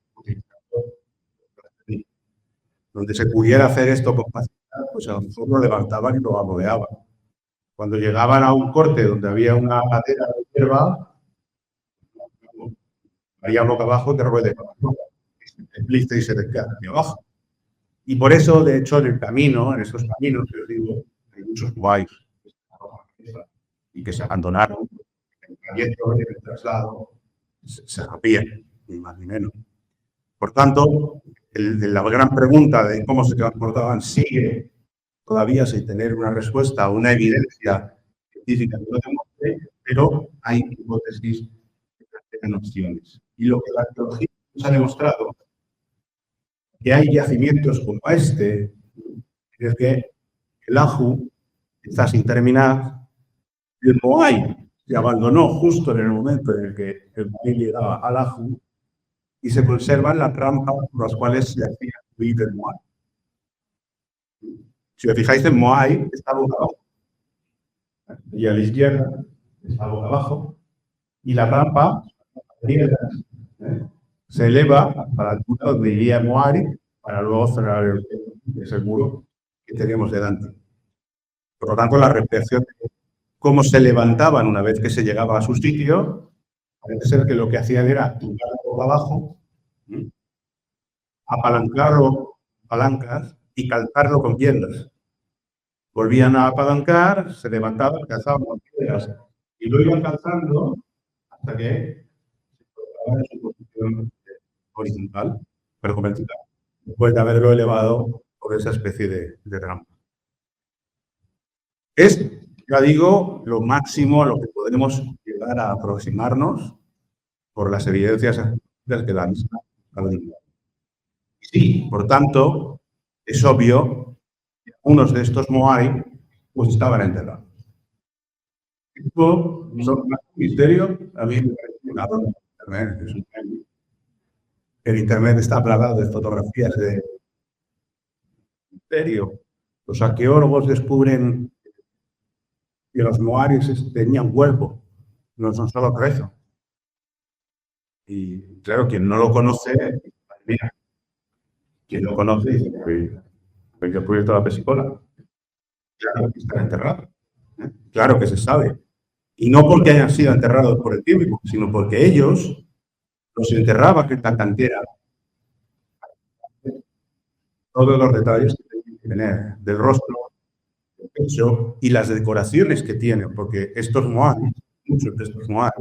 donde se pudiera hacer esto con facilidad, pues a lo mejor lo levantaban y lo bamboleaban. Cuando llegaban a un corte donde había una ladera de hierba, haría boca abajo, te ruede, y se te queda hacia abajo. Y por eso, de hecho, en el camino, en esos caminos que os digo, hay muchos guays y que se abandonaron en el trayecto, en el traslado, se rompían, ni más ni menos. Por tanto, la gran pregunta de cómo se transportaban sigue todavía sin tener una respuesta, una evidencia científica que lo demuestre, pero hay hipótesis que plantean opciones. Y lo que la arqueología nos ha demostrado, que hay yacimientos como este, es que el Aju está sin terminar, el Moai se abandonó justo en el momento en el que el Moai llegaba al Aju y se conservan las rampas por las cuales se hacía subir el Moai. Si os fijáis, en Moai está boca abajo. Y a la izquierda está boca abajo. Y la rampa se eleva a la altura donde iría Moai para luego cerrar ese muro que tenemos delante. Por lo tanto, la reflexión de cómo se levantaban una vez que se llegaba a su sitio, parece ser que lo que hacían era tumbarlo boca abajo, apalancarlo, palancas, y calzarlo con piedras. Volvían a apalancar, se levantaban, calzaban con piedras y lo iban calzando hasta que se colocaba en su posición horizontal, pero vertical, después de haberlo elevado por esa especie de rampa. Es, ya digo, lo máximo a lo que podemos llegar a aproximarnos por las evidencias que la misma paradigma. Sí, por tanto, es obvio que algunos de estos Moai pues estaban enterrados. Esto es un misterio, a mí me parece nada. El Internet está plagado de fotografías de misterio. Los arqueólogos descubren que los Moais tenían cuerpo, no son solo rezos. Y claro, quien no lo conoce, mira, quien lo conoce dice, pues yo he puesto la pesicola. Claro que están enterrados. Claro que se sabe. Y no porque hayan sido enterrados por el químico, sino porque ellos los enterraban en la cantera. Todos los detalles que tienen que tener del rostro, del pecho y las decoraciones que tienen, porque estos Moai, muchos de estos Moai,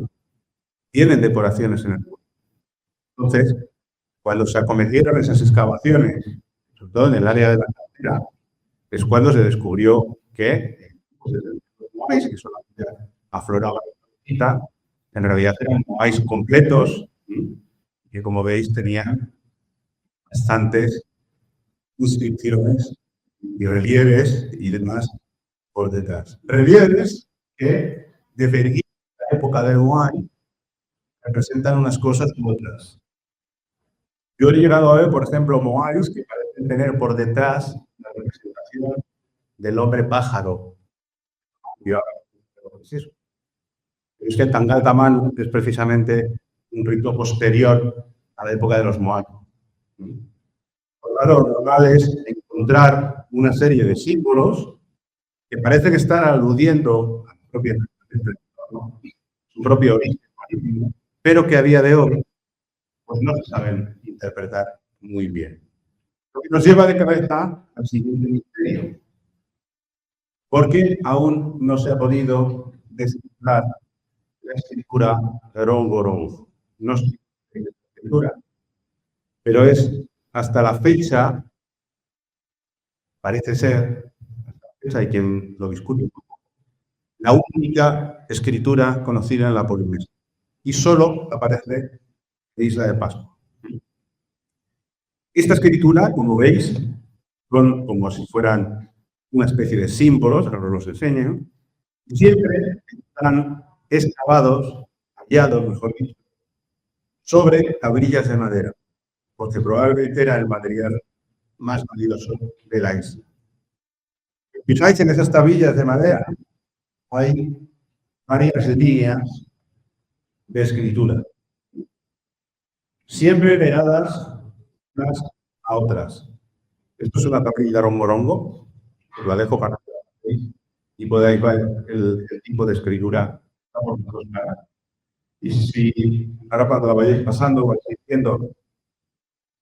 tienen decoraciones en el cuerpo. Entonces, cuando se acometieron esas excavaciones, sobre todo en el área de la cantera, es cuando se descubrió que pues, los Moais, que solamente afloraban en realidad eran Moais completos, que como veis tenían bastantes inscripciones y relieves y demás por detrás. Relieves que, de la época del Moai, representan unas cosas u otras. Yo he llegado a ver, por ejemplo, Moais que parecen tener por detrás la representación del hombre pájaro. Es que el Tangal Taman es precisamente un rito posterior a la época de los Moai. Lo normal es encontrar una serie de símbolos que parecen estar aludiendo a su propio origen, pero que a día de hoy pues no se saben interpretar muy bien. Lo que nos lleva de cabeza al siguiente misterio, porque aún no se ha podido descifrar la escritura Rongorongo. No es escritura, pero es hasta la fecha, parece ser, hay quien lo discute, la única escritura conocida en la Polinesia. Y solo aparece en Isla de Pascua. Esta escritura, como veis, son como si fueran una especie de símbolos, ahora os los enseño, y siempre están excavados, hallados, mejor dicho, sobre tabrillas de madera, porque probablemente era el material más valioso de la isla. Fijáis en esas tablillas de madera, hay varias líneas de escritura, siempre pegadas unas a otras. Esto es una tablilla morongo, os la dejo para que la veáis y podáis ver el tipo de escritura. Y si ahora cuando la vayáis pasando vais diciendo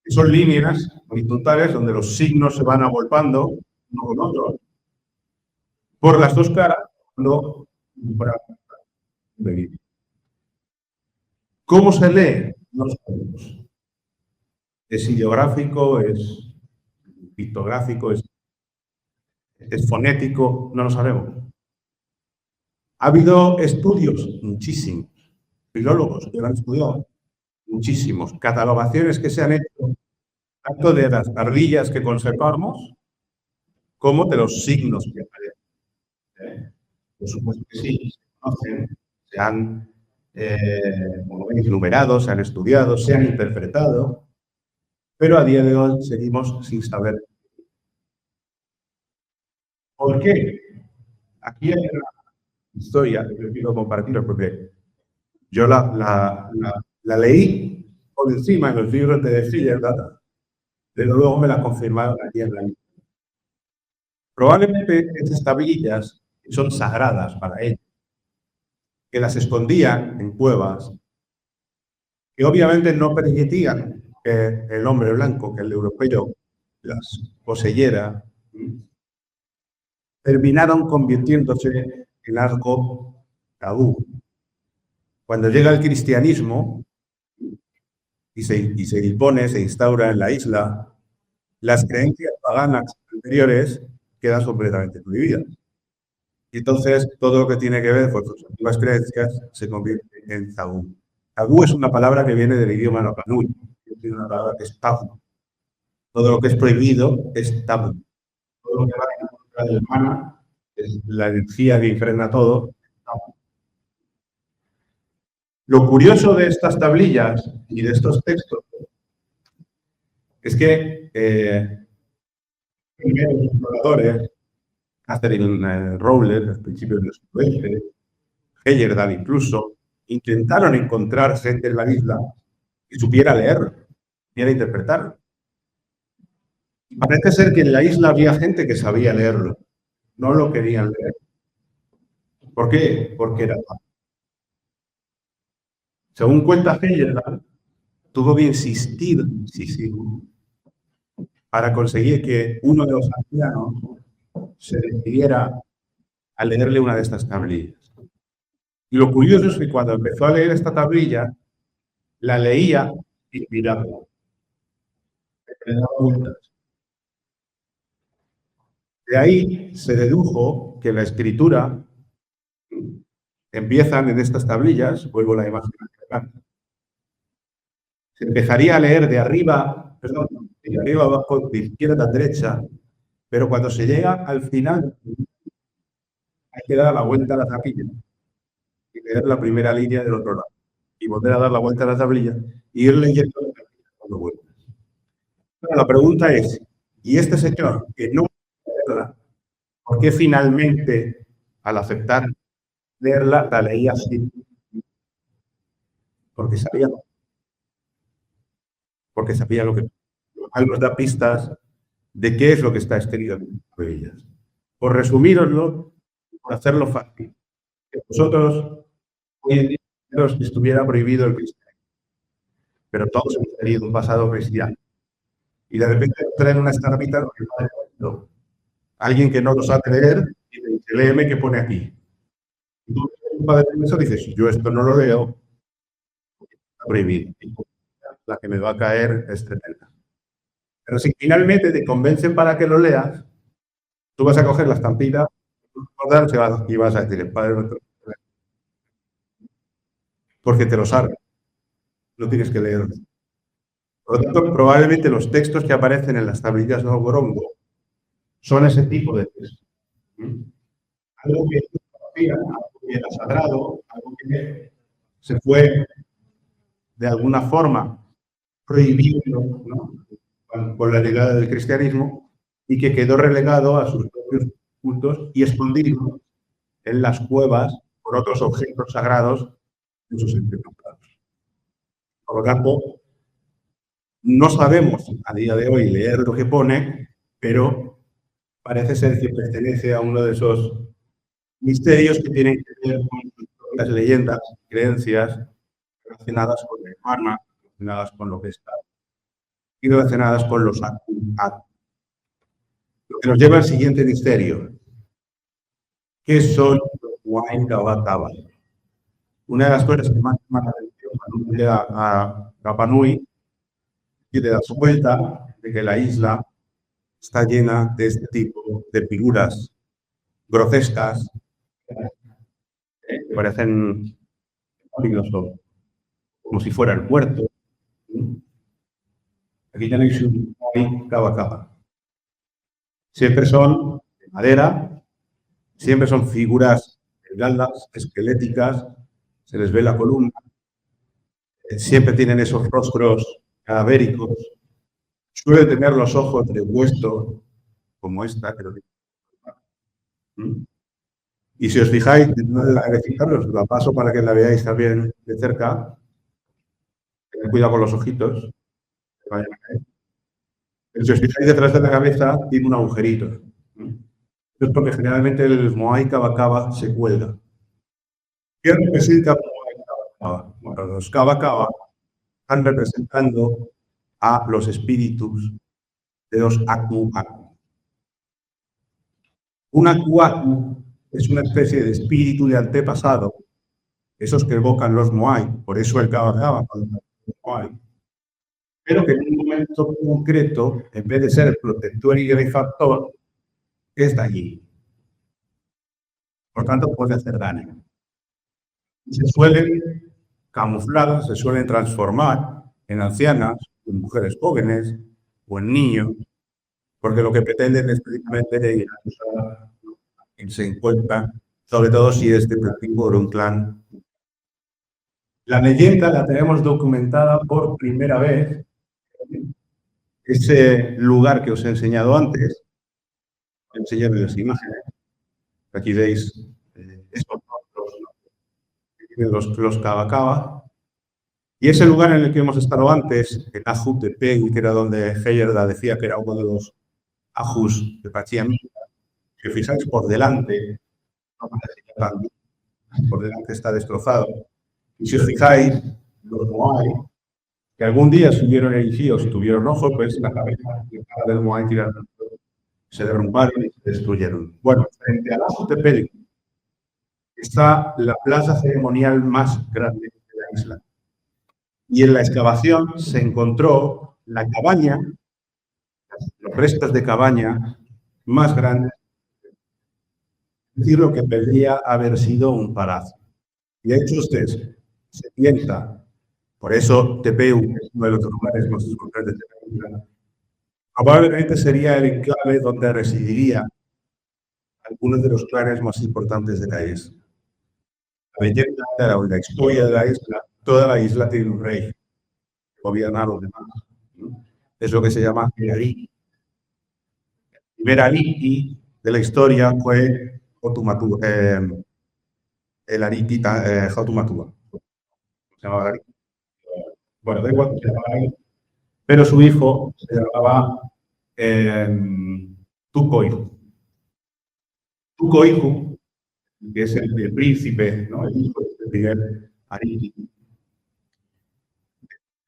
que son líneas horizontales donde los signos se van agolpando uno con otro por las dos caras. ¿Cómo se lee? No lo sabemos. Es ideográfico, es pictográfico, es fonético, no lo sabemos. Ha habido estudios, muchísimos, filólogos que lo han estudiado, muchísimos, catalogaciones que se han hecho, tanto de las tablillas que conservamos, como de los signos que aparecen. Por supuesto que sí, se conocen, se han, como veis, numerado, se han estudiado, se han interpretado, pero a día de hoy seguimos sin saber. ¿Por qué? Aquí hay una historia que quiero compartir porque yo la leí por encima en los libros de Schiller, pero luego me la confirmaron aquí en la lista. Probablemente estas tablillas son sagradas para ellos, que las escondían en cuevas, que obviamente no permitían que el hombre blanco, que el europeo, las poseyera, terminaron convirtiéndose en algo tabú. Cuando llega el cristianismo y se impone, se instaura en la isla, las creencias paganas anteriores quedan completamente prohibidas. Y entonces todo lo que tiene que ver con sus antiguas creencias se convierte en tabú. Tabú es una palabra que viene del idioma napanui, es una palabra que es tabú. Todo lo que es prohibido es tabú. Todo lo que va en contra del mana, es la energía que impregna todo, es tabú. Lo curioso de estas tablillas y de estos textos es que primeros exploradores, Catherine Rowland, a principios del siglo XX, Heyerdahl incluso, intentaron encontrar gente en la isla que supiera leer, supiera interpretar. Y parece ser que en la isla había gente que sabía leerlo, no lo querían leer. ¿Por qué? Porque era tabú. Según cuenta Heyerdahl, tuvo que insistir para conseguir que uno de los ancianos se decidiera a leerle una de estas tablillas. Y lo curioso es que cuando empezó a leer esta tablilla, la leía inspirado. Le daba vueltas. De ahí se dedujo que la escritura empiezan en estas tablillas, vuelvo a la imagen acá, se empezaría a leer de arriba, perdón, de arriba abajo, de izquierda a derecha, pero cuando se llega al final hay que dar la vuelta a la tablilla y leer la primera línea del otro lado y volver a dar la vuelta a la tablilla y ir leyendo dando vueltas. Pero la pregunta es, ¿y este señor que no leerla, por qué finalmente al aceptar leerla la leía así? Porque sabía lo que nos da pistas de qué es lo que está escrito en ellas. Por resumíroslo, por hacerlo fácil, que vosotros hoy en día estuviera prohibido el cristianismo, pero todos hemos tenido un pasado cristiano. Y de repente traen una estamita, alguien que no lo sabe leer, y le dice, léeme qué pone aquí. Y tú, padre eso, dices, yo esto no lo leo, está prohibido. La que me va a caer es tremenda. Pero si finalmente te convencen para que lo leas, tú vas a coger la estampita y vas a decir, el Padre nuestro, porque te lo sabes. No tienes que leerlo. Por lo tanto, probablemente los textos que aparecen en las tablillas de Ogorongo son ese tipo de textos. Algo que algo que era sagrado, algo que se fue de alguna forma prohibiendo, ¿no?, con la llegada del cristianismo, y que quedó relegado a sus propios cultos y escondido en las cuevas por otros objetos sagrados de sus antepasados. Por lo tanto, no sabemos a día de hoy leer lo que pone, pero parece ser que pertenece a uno de esos misterios que tienen que ver con las leyendas, creencias relacionadas con el karma, relacionadas con lo que está y relacionadas con los actos. Lo que nos lleva al siguiente misterio. ¿Qué son los Huayna Cábala? Una de las cosas que más llama la atención cuando uno llega a Rapa Nui y te das cuenta de que la isla está llena de este tipo de figuras grotescas que parecen como si fuera el puerto. Aquí tenéis un Cábala. Siempre son de madera, siempre son figuras delgadas, esqueléticas, se les ve la columna, siempre tienen esos rostros cadavéricos, suele tener los ojos de hueso, como esta, que lo digo. Y si os fijáis, fijaros, la paso para que la veáis también de cerca. Tened cuidado con los ojitos. Pero si os fijáis, detrás de la cabeza tiene un agujerito. Es porque generalmente el Moai Cábala se cuelga. ¿Qué representa Moai Cábala? Bueno, los Cábala están representando a los espíritus de los Aku-Aku. Un Aku-Aku es una especie de espíritu de antepasado, esos que evocan los Moai, por eso el Cábala, pero que en un momento concreto, en vez de ser el protector y benefactor, está allí. Por tanto, puede hacer daño. Se suelen camuflar, se suelen transformar en ancianas, en mujeres jóvenes o en niños, porque lo que pretenden es precisamente que se encuentra, sobre todo si es de tipo de un clan. La leyenda la tenemos documentada por primera vez. Ese lugar que os he enseñado antes, enseñarles las imágenes. Aquí veis los Cábala. Y ese lugar en el que hemos estado antes, en Ajutepec, que era donde Heyerda decía que era uno de los ajus de Pachamama, si os fijáis por delante, está destrozado. Y si os fijáis, los Moai, que algún día estuvieron erigidos y tuvieron ojos, pues la cabeza del Moai se derrumbaron y se destruyeron. Bueno, frente al Ajutepec está la plaza ceremonial más grande de la isla. Y en la excavación se encontró la cabaña, los restos de cabaña más grandes, es decir, lo que podría haber sido un palacio. Y de hecho usted se piensa, por eso Tepeu es uno de los lugares más importantes de la isla, probablemente sería el enclave donde residiría algunos de los clanes más importantes de la isla. La leyenda o la historia de la isla, toda la isla tiene un rey que gobierna a los demás. Es lo que se llama el Ariki. El primer Ariki de la historia fue el Ariki Hotumatua. Se llamaba Ariki. Bueno, da igual, se llamaba Ariki. Pero su hijo se llamaba Tukoihu. Tukoihu, que es el príncipe, ¿no?, el hijo del primer Ariki,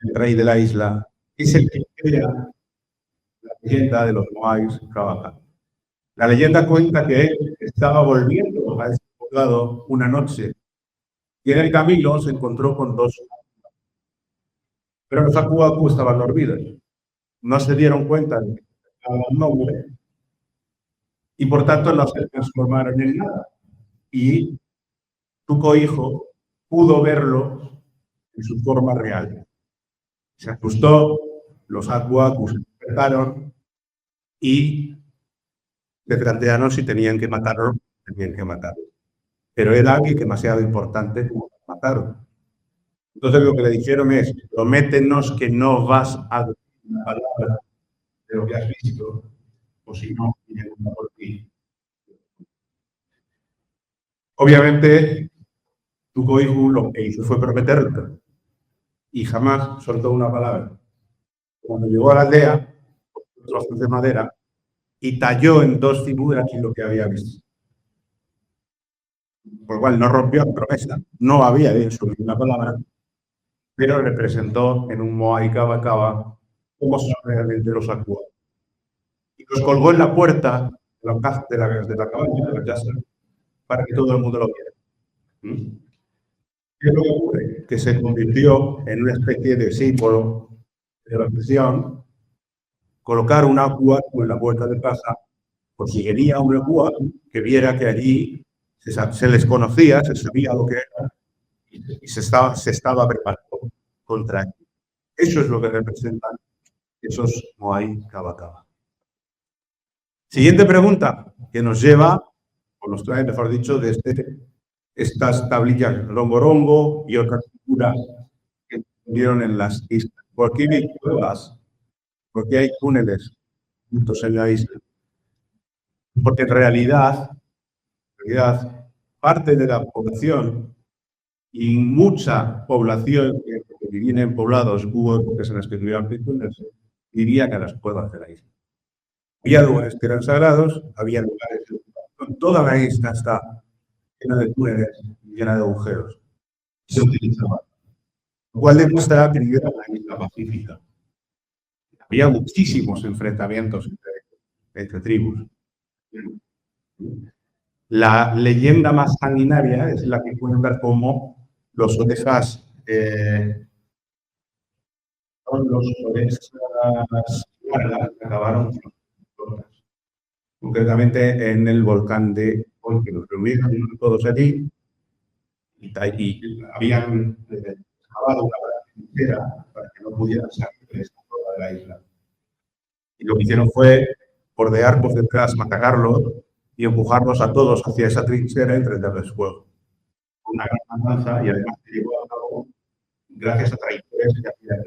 el rey de la isla, es el que crea la leyenda de los Moais Cábala. La leyenda cuenta que él estaba volviendo a ese poblado una noche y en el camino se encontró con dos, pero los Aku-Aku estaban dormidos. No se dieron cuenta de que estaba un hombre y por tanto no se transformaron en nada. Y Tukoihu pudo verlo en su forma real. Se asustó, los Acuacus se despertaron y se plantearon si tenían que matarlo, tenían que matarlo. Pero era alguien demasiado importante para matarlo. Entonces lo que le dijeron es, prométenos que no vas a decir una palabra de lo que has visto, o si no, viene por ti. Obviamente, Tucoihu lo que hizo fue prometerlo y jamás soltó una palabra. Cuando llegó a la aldea, trozos de madera, y talló en dos figuras lo que había visto. Por lo cual no rompió la promesa, no había dicho ninguna palabra, pero representó en un Moai Kaba Kaba cómo son realmente los Acuacus. Y los colgó en la puerta de la cabaña, de la casa, para que todo el mundo lo viera. ¿Qué es lo que ocurre? Que se convirtió en una especie de símbolo de la presión, colocar un Acuacu en la puerta de casa, por si venía un Acuacu que viera que allí se les conocía, se sabía lo que era, y se estaba preparando contra él. Eso es lo que representan esos Moai Kaba Kaba. Siguiente pregunta, que nos lleva, o nos trae, mejor dicho, desde estas tablillas Rongorongo y otras figuras que vieron en las islas. ¿Por qué hay cuevas? ¿Por qué hay túneles juntos en la isla? Porque en realidad, parte de la población y mucha población que vivía en poblados, hubo épocas en las que vivían túneles, vivían en las cuevas de la isla. Había lugares que eran sagrados, había lugares, toda la isla está llena de túneles, llena de agujeros. Se utilizaba. Lo cual demuestra que era una isla pacífica. Había muchísimos enfrentamientos entre tribus. La leyenda más sanguinaria es la que pueden ver como los orejas, acabaron concretamente en el volcán de Hoy, que nos reunieron todos allí y habían excavado una parte entera para que no pudieran salir de esta zona de la isla. Y lo que hicieron fue bordear por detrás, matarlos y empujarlos a todos hacia esa trinchera y prenderles fuego. Una gran matanza y además se llevó a cabo gracias a traidores que hacían.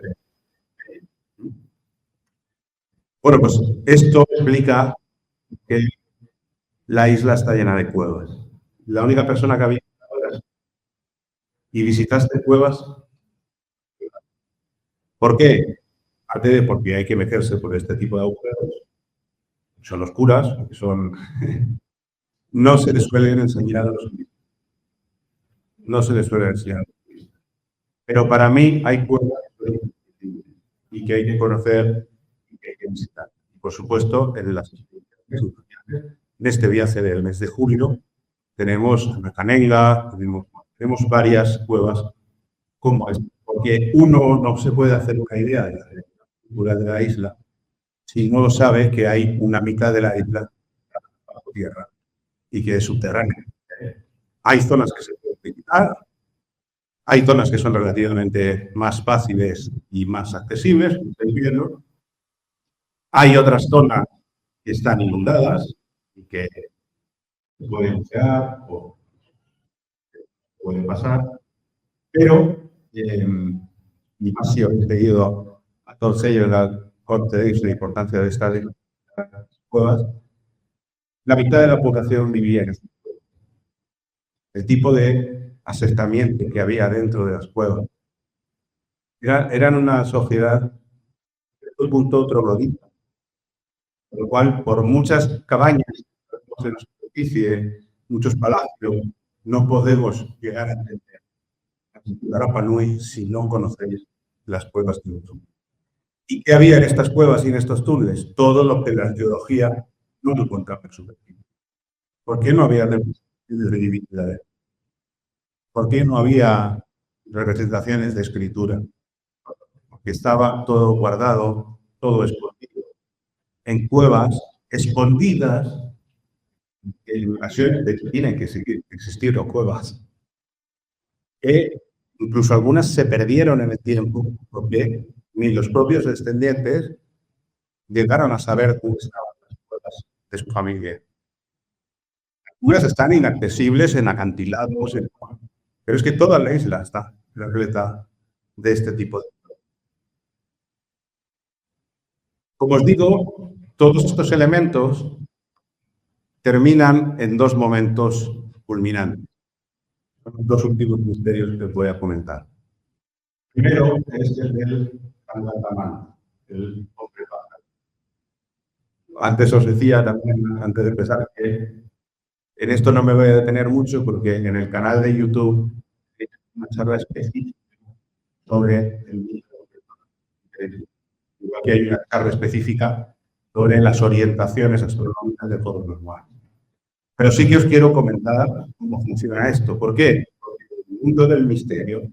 Bueno, pues esto explica que la isla está llena de cuevas. La única persona que había y visitaste cuevas. ¿Por qué? Aparte de porque hay que meterse por este tipo de agujeros, son oscuras, no se les suelen enseñar a los turistas. No se les suele enseñar a los turistas. Pero para mí hay cuevas y que hay que conocer y que hay que visitar. Y por supuesto, en este viaje del mes de julio tenemos Mecanenga, tenemos varias cuevas como esta, porque uno no se puede hacer una idea de la cultura de la isla si no sabe que hay una mitad de la isla bajo tierra y que es subterránea. Hay zonas que se pueden visitar, hay zonas que son relativamente más fáciles y más accesibles, como estáis viendo. Hay otras zonas que están inundadas y que pueden llegar o pueden pasar, pero y más si habéis leído a todos ellos la conocéis la importancia de estas cuevas, la mitad de la población vivía en estas cuevas. El tipo de asentamiento que había dentro de las cuevas eran una sociedad de un punto troglodita, por lo cual, por muchas cabañas en la superficie, muchos palacios, no podemos llegar a entender a Rapa Nui si no conocéis las cuevas de Utum. ¿Y qué había en estas cuevas y en estos túneles? Todo lo que la arqueología no lo encontraba en superficie. ¿Por qué no había divinidades? ¿Por qué no había representaciones de escritura? Porque estaba todo guardado, todo escondido, en cuevas escondidas. En ocasiones tienen que existir las cuevas. Incluso algunas se perdieron en el tiempo porque ni los propios descendientes llegaron a saber dónde estaban las cuevas de su familia. Algunas están inaccesibles en acantilados, pero es que toda la isla está repleta de este tipo de... Como os digo, todos estos elementos terminan en dos momentos culminantes. Son los dos últimos misterios que os voy a comentar. Primero es el del Tangatamán, el hombre pájaro. Antes os decía también, antes de empezar, que en esto no me voy a detener mucho porque en el canal de YouTube hay una charla específica sobre el mito. Igual que hay una charla específica sobre las orientaciones astronómicas de todos los mares. Pero sí que os quiero comentar cómo funciona esto. ¿Por qué? Porque el mundo del misterio,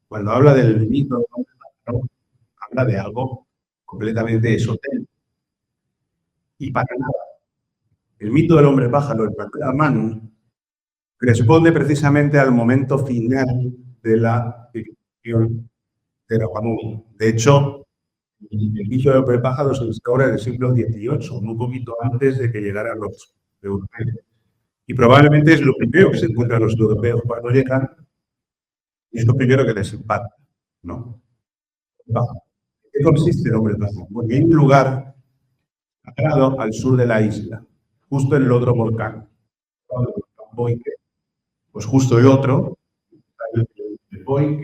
cuando habla del mito, habla de algo completamente esotérico. Y para nada. El mito del hombre pájaro, el Tangatamán, responde precisamente al momento final de la ficción de Rapanui. De hecho, el mito del hombre pájaro se descubre en el siglo XVIII, un poquito antes de que llegaran los europeos. Y probablemente es lo primero que se encuentran los europeos cuando llegan, y es lo primero que les impacta, ¿no? ¿En qué consiste el hombre pájaro? Porque hay un lugar sagrado al sur de la isla, justo en el otro volcán, Boike. Pues justo el otro, el Boike,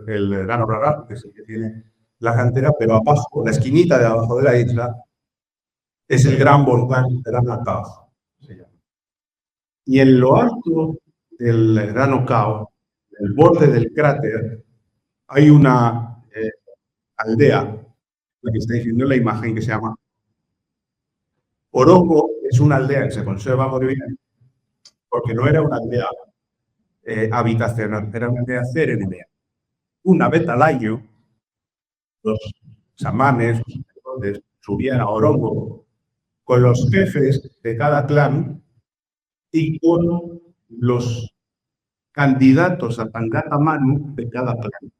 el Rano Rara, que es el que tiene la cantera, pero abajo, la esquinita de abajo de la isla, es el gran volcán de Rano Cao. Y en lo alto del Rano Cao, en el borde del cráter, hay una aldea, la que estáis viendo en la imagen, que se llama Orongo. Es una aldea que se conserva muy bien, porque no era una aldea habitacional, era una aldea ceremonia. Una vez al año, los chamanes, los subían a Orongo con los jefes de cada clan y con los candidatos a Tangatamanu de cada clan.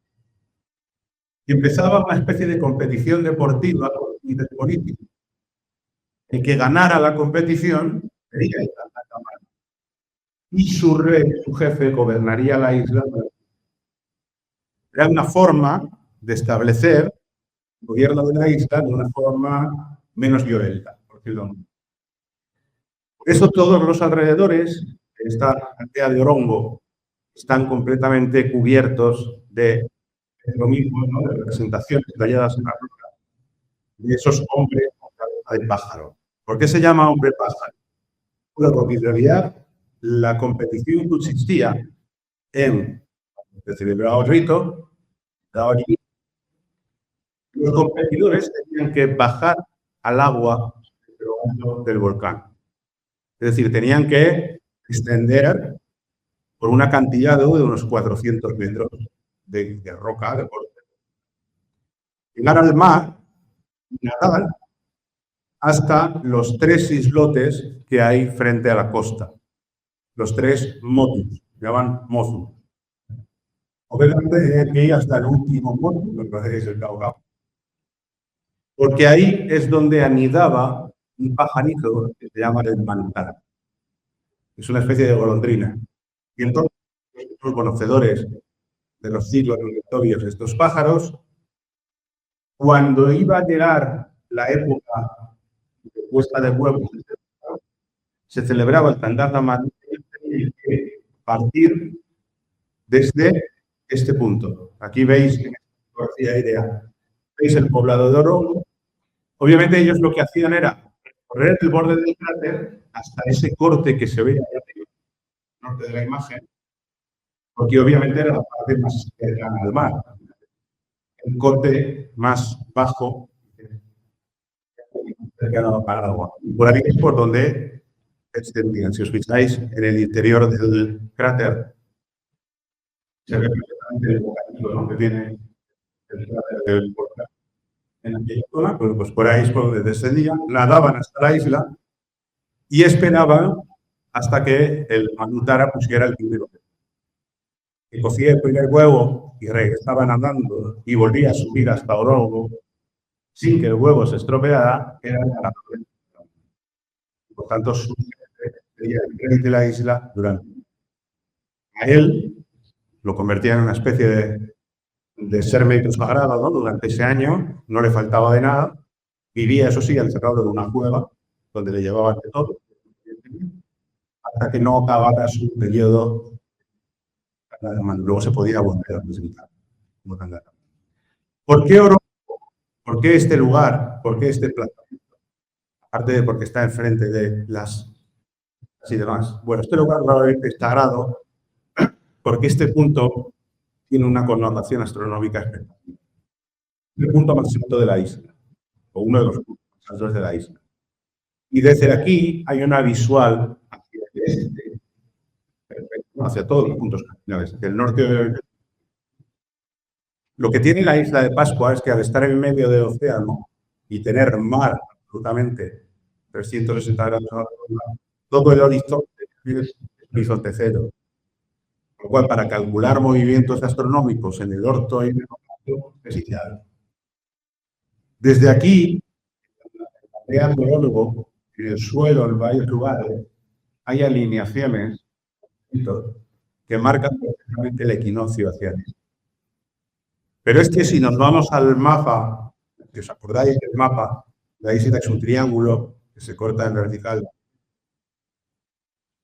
Y empezaba una especie de competición deportiva y de política. El que ganara la competición sería el Tangatamanu. Y su rey, su jefe, gobernaría la isla. Era una forma de establecer el gobierno de la isla de una forma menos violenta, por decirlo así. Por eso todos los alrededores de esta aldea de Orongo están completamente cubiertos de lo mismo, ¿no? De representaciones talladas en la roca de esos hombres con cabeza de pájaro. ¿Por qué se llama hombre pájaro? Bueno, porque en realidad la competición consistía en celebrar el rito, los competidores tenían que bajar al agua del volcán. Es decir, tenían que extender por un acantilado de unos 400 metros de roca, de borde. Llegar al mar y nadar hasta los 3 islotes que hay frente a la costa. Los 3 motus, se llaman mozu. Obviamente tenían que ir hasta el último motu, lo que es el Cao. Porque ahí es donde anidaba un pajarito que se llama el mantara. Es una especie de golondrina. Y entonces, los conocedores de los ciclos migratorios de estos pájaros, cuando iba a llegar la época de puesta de huevos, se celebraba el Tangatamán, tenía que partir desde este punto. Aquí veis, en esta fotografía aérea, veis el poblado de Orongo. Obviamente ellos lo que hacían era recorrer el borde del cráter hasta ese corte que se ve al norte de la imagen, porque obviamente era la parte más cercana al mar. El corte más bajo cercano al agua. Y por ahí es por donde extendían. Si os fijáis, en el interior del cráter se ve perfectamente el bocadillo, ¿no?, que tiene el cráter del volcán. En aquella zona, pues por ahí es por donde descendían, nadaban hasta la isla y esperaban hasta que el Manutara pusiera el dinero. que cocía el primer huevo y regresaba nadando y volvía a subir hasta Orongo sin que el huevo se estropeara, era el ganador. Por tanto, su el de la isla durante a él lo convertía en una especie de ser medio sagrado, ¿no? Durante ese año no le faltaba de nada, vivía, eso sí, encerrado en una cueva donde le llevaban de todo, hasta que no acabara su periodo, luego se podía volver a presentar. ¿Por qué Oro? ¿Por qué este lugar? ¿Por qué este plazo? Aparte de porque está enfrente de las y demás. Bueno, este lugar probablemente es sagrado porque este punto tiene una connotación astronómica espectacular. El punto más alto de la isla, o uno de los puntos más altos de la isla. Y desde aquí hay una visual hacia el este, hacia todos los puntos cardinales, hacia el norte. Lo que tiene la isla de Pascua es que al estar en medio del océano y tener mar absolutamente 360 grados, todo el horizonte es horizonte cero. Con lo cual, para calcular movimientos astronómicos en el orto y en el orto, es ideal. Desde aquí, en el geólogo, en el suelo, en varios lugares, hay alineaciones que marcan perfectamente el equinoccio hacia el este. Pero es que si nos vamos al mapa, que os acordáis del mapa, la isla es un triángulo que se corta en vertical.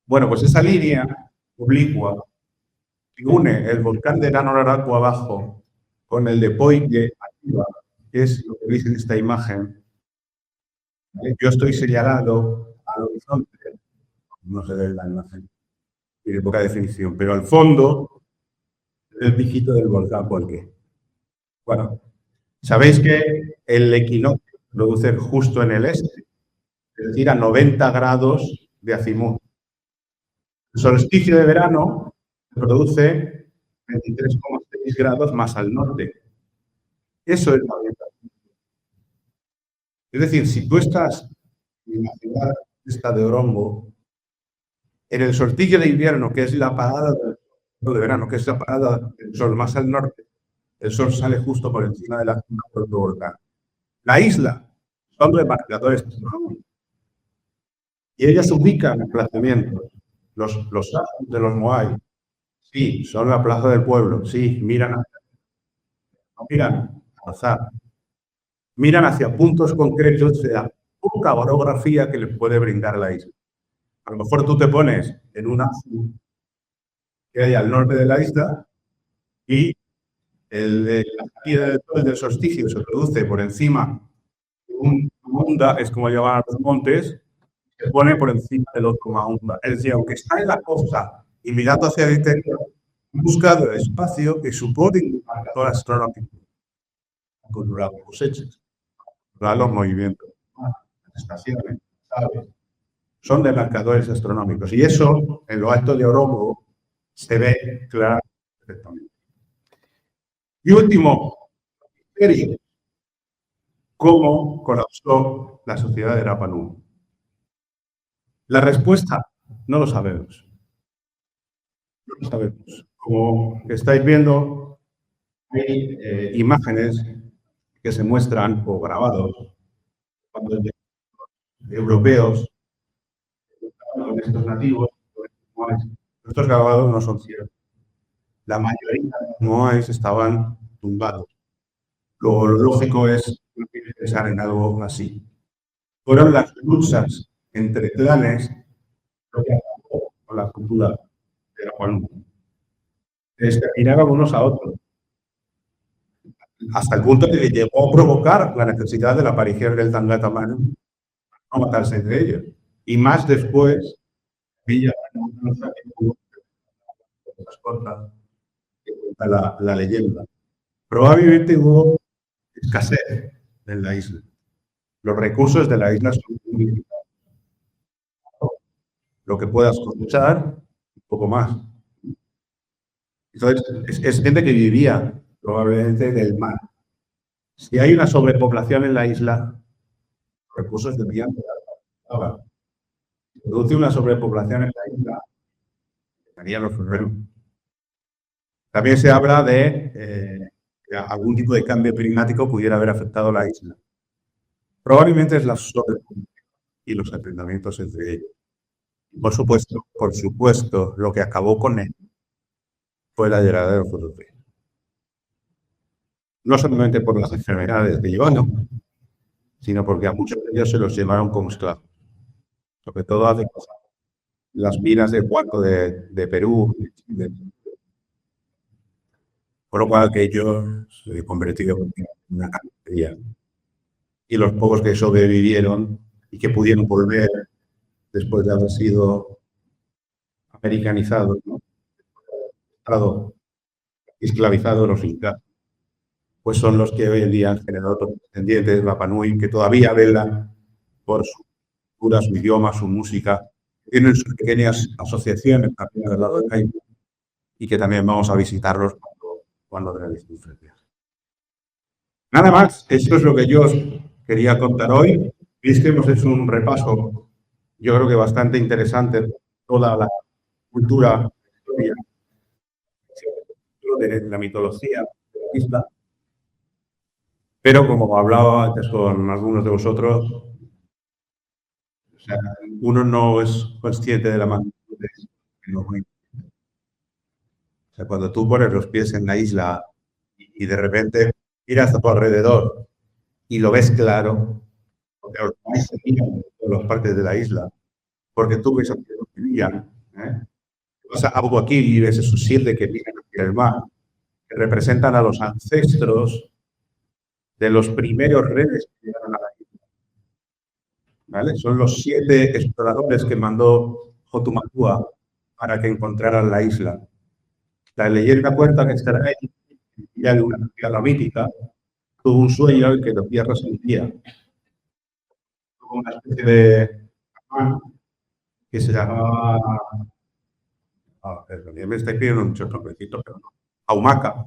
Bueno, pues esa línea oblicua que une el volcán de Nanoraraco abajo con el de Poike arriba, que es lo que veis en esta imagen. Yo estoy señalando al horizonte, no se ve la imagen, tiene poca definición, pero al fondo el pijito del volcán Poike. Bueno, sabéis que el equinoccio se produce justo en el este, es decir, a 90 grados de azimut. El solsticio de verano se produce 23,6 grados más al norte. Eso es la orientación. Es decir, si tú estás en la ciudad esta de Orongo, en el solsticio de invierno, que es la parada de verano, que es la parada del sol más al norte, el sol sale justo por encima de la cima del volcán. La isla son remarcadores y ellas ubican emplazamientos. Los sajos de los Moai, sí, son la plaza del pueblo, sí, miran al azar, miran hacia puntos concretos de la poca orografía que les puede brindar la isla. A lo mejor tú te pones en una que hay al norte de la isla y el del solsticio se produce por encima de un onda, es como llaman a los montes, se pone por encima del otro onda. Es decir, aunque está en la costa y mirando hacia el interior, busca el espacio que supone un marcador astronómico con las cosechas, los movimientos, las estaciones, ¿sabes? Son de marcadores astronómicos. Y eso, en lo alto de Orongo, se ve claramente. Perfectamente. Y último, ¿cómo colapsó la sociedad de Rapa Nui? La respuesta, no lo sabemos. No lo sabemos. Como estáis viendo, hay imágenes que se muestran o grabados cuando europeos con estos nativos, estos grabados no son ciertos. La mayoría de los moais estaban tumbados. Lo lógico es pensar en algo así. Fueron las luchas entre clanes lo que acabó con la cultura de la Juan. Se exterminaban unos a otros. Hasta el punto de que llegó a provocar la necesidad de la aparición del Tangata Manu a matarse entre ellos. Y más después, Villa la leyenda. Probablemente hubo escasez en la isla. Los recursos de la isla son muy limitados. Lo que puedas cosechar, un poco más. Entonces, es gente que vivía probablemente del mar. Si hay una sobrepoblación en la isla, los recursos debían quedar. Si produce una sobrepoblación en la isla, estarían los problemas. También se habla de que algún tipo de cambio climático pudiera haber afectado la isla. Probablemente es la sobreproducción y los enfrentamientos entre ellos. Por supuesto, lo que acabó con él fue la llegada de los europeos. No solamente por las enfermedades de llevano, sino porque a muchos de ellos se los llevaron como esclavos. Sobre todo a las minas de cuarzo de Perú, de por lo cual aquello se convirtió en una carnicería. Y los pocos que sobrevivieron y que pudieron volver después de haber sido americanizados, ¿no? Estado esclavizados los incas, pues son los que hoy en día han generado otros descendientes de Rapa Nui, que todavía velan por su cultura, su idioma, su música. Tienen sus pequeñas asociaciones también al lado de Caimán y que también vamos a visitarlos cuando realicemos el viaje. Nada más, esto es lo que yo os quería contar hoy. Veis que hemos hecho un repaso, yo creo que bastante interesante, de toda la cultura, la historia, de la mitología de la isla. Pero como hablaba antes con algunos de vosotros, o sea, uno no es consciente de la magnitud de esto. O sea, cuando tú pones los pies en la isla y de repente miras a tu alrededor y lo ves claro, porque los países se miran en todas las partes de la isla, porque tú ves hacia los que miran, vas a Abu Bakr y ves esos 7 que miran hacia el mar, que representan a los ancestros de los primeros reyes que llegaron a la isla. ¿Vale? Son los 7 exploradores que mandó Hotumatua para que encontraran la isla. La leyenda cuenta que Sarai, ya de una tierra mítica, tuvo un sueño en que la tierra se hundía. Tuvo una especie de que se llamaba. Perdón, me estáis pidiendo muchos nombrecitos, pero no. Aumaca.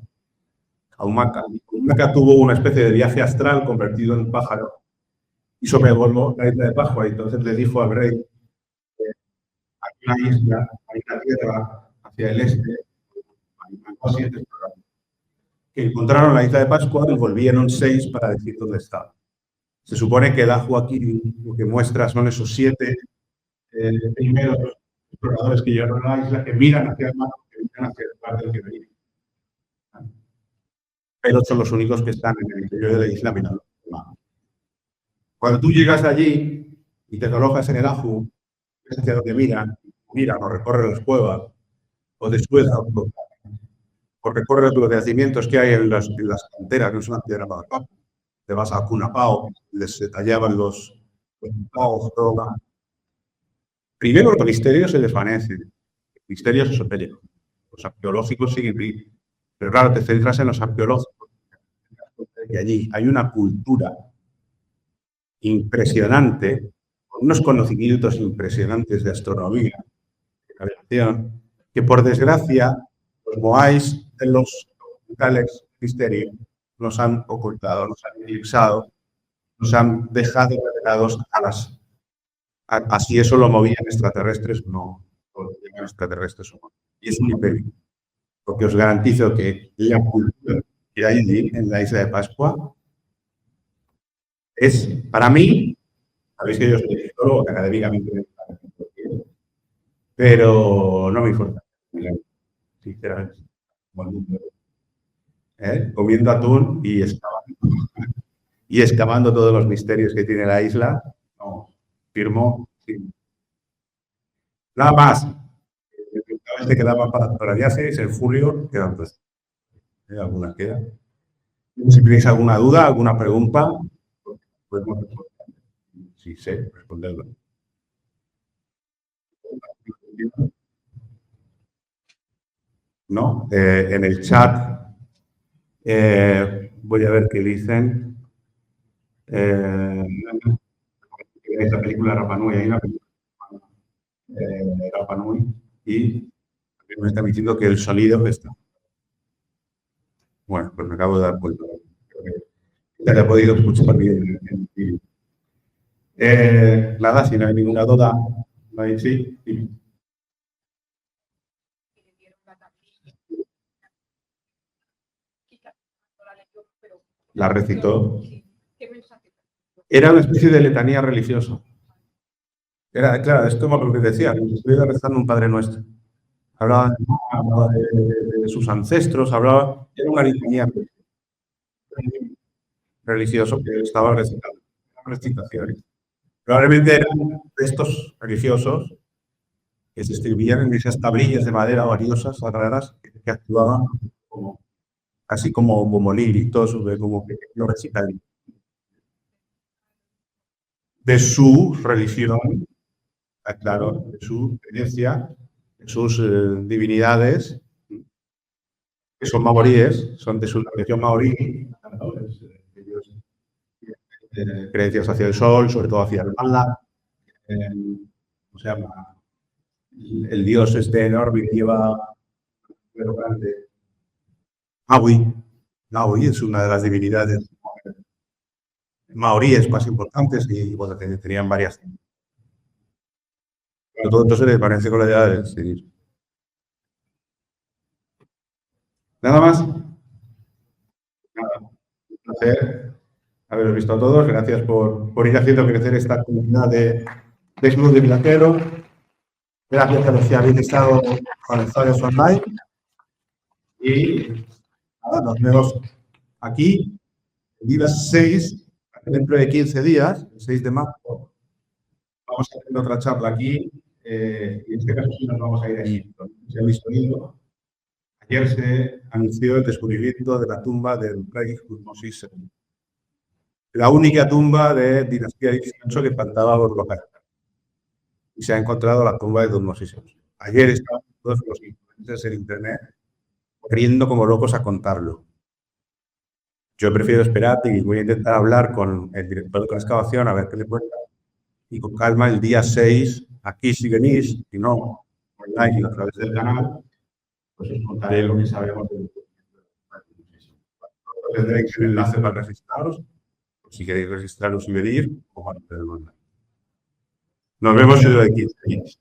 Aumaca tuvo una especie de viaje astral convertido en pájaro y sobrevoló la isla de Pascua. Y entonces le dijo al rey: hay una isla, hay una tierra hacia el este, que encontraron la isla de Pascua y volvieron 6 para decir dónde estaba. Se supone que el Ajo aquí lo que muestra son esos 7 primeros exploradores que llegaron a la isla, que miran hacia el mar, que miran hacia el mar del que venían. Pero son los únicos que están en el interior de la isla mirando el mar. Cuando tú llegas allí y te alojas en el Ajo, ves hacia donde miran o recorres las cuevas, o después o recorres los yacimientos que hay en las canteras, que no son las piedras para acá. Te vas a Cunapao, les tallaban los paos, todo. Primero, los misterios se desvanecen, misterios esotéricos. Los arqueológicos siguen vivos. Pero claro, te centras en los arqueológicos. Y allí hay una cultura impresionante, con unos conocimientos impresionantes de astronomía, de navegación, que por desgracia los moáis en los documentales misterios nos han ocultado, nos han eclipsado, nos han dejado revelados a las. Así eso lo movían extraterrestres, no lo llaman extraterrestres humanos. Y es un imperio. Porque os garantizo que la cultura que hay allí en la isla de Pascua es, para mí, sabéis que yo soy psicólogo, que académicamente, pero no me importa, sinceramente. Comiendo atún y excavando todos los misterios que tiene la isla, no, firmo. Sí. Nada más. Este quedaba para el día 6, en julio, quedan 2. ¿Alguna queda? Si tenéis alguna duda, alguna pregunta, podemos responder. Sí, sé responderla. ¿No? En el chat voy a ver qué dicen. Esta película Rapa Nui, hay una película Rapa Nui y me está diciendo que el sonido está. Bueno, pues me acabo de dar cuenta. Ya te he podido escuchar bien en el vídeo. Nada, si no hay ninguna duda, no hay sí. la recitó. Era una especie de letanía religiosa. Era, claro, es como lo que decía, estoy rezando un Padre Nuestro. Hablaba de sus ancestros, era una letanía religiosa que estaba recitando, recitaciones. Probablemente eran de estos religiosos que se escribían en esas tablillas de madera valiosas, raras, que actuaban como, así como liritos, como que lo recitan. De su religión, claro, de su creencia, de sus divinidades, que son maoríes, son de su religión maorí, ellos creencias hacia el sol, sobre todo hacia el mala, ¿cómo se llama? El dios este enorme que lleva pero grande. Maui es una de las divinidades maoríes más importantes y bueno, tenían varias. Pero todo esto se le parece con la idea de decidir. Nada más. Nada. Un placer haberos visto a todos. Gracias por ir haciendo crecer esta comunidad de Club de Viajero. Gracias a los que habéis estado conectados online. Y nada, nos vemos aquí, el día 6, dentro de 15 días, el 6 de marzo. Vamos a hacer otra charla aquí. Y en este caso sí nos vamos a ir a Egipto. ¿Se ha visto libro? Ayer se anunció el descubrimiento de la tumba del rey Tutmosis II. La única tumba de dinastía XVIII que faltaba por colocar. Y se ha encontrado la tumba de Tutmosis II. Ayer estaban todos los influencers en internet corriendo como locos a contarlo. Yo prefiero esperar y voy a intentar hablar con el director de la excavación a ver qué le cuenta. Y con calma el día 6, aquí si venís, si no, online a través del canal, pues os contaré lo que sabemos del tendréis el enlace para registraros, si queréis registraros y venir, o para el. Nos vemos dentro de 15 días.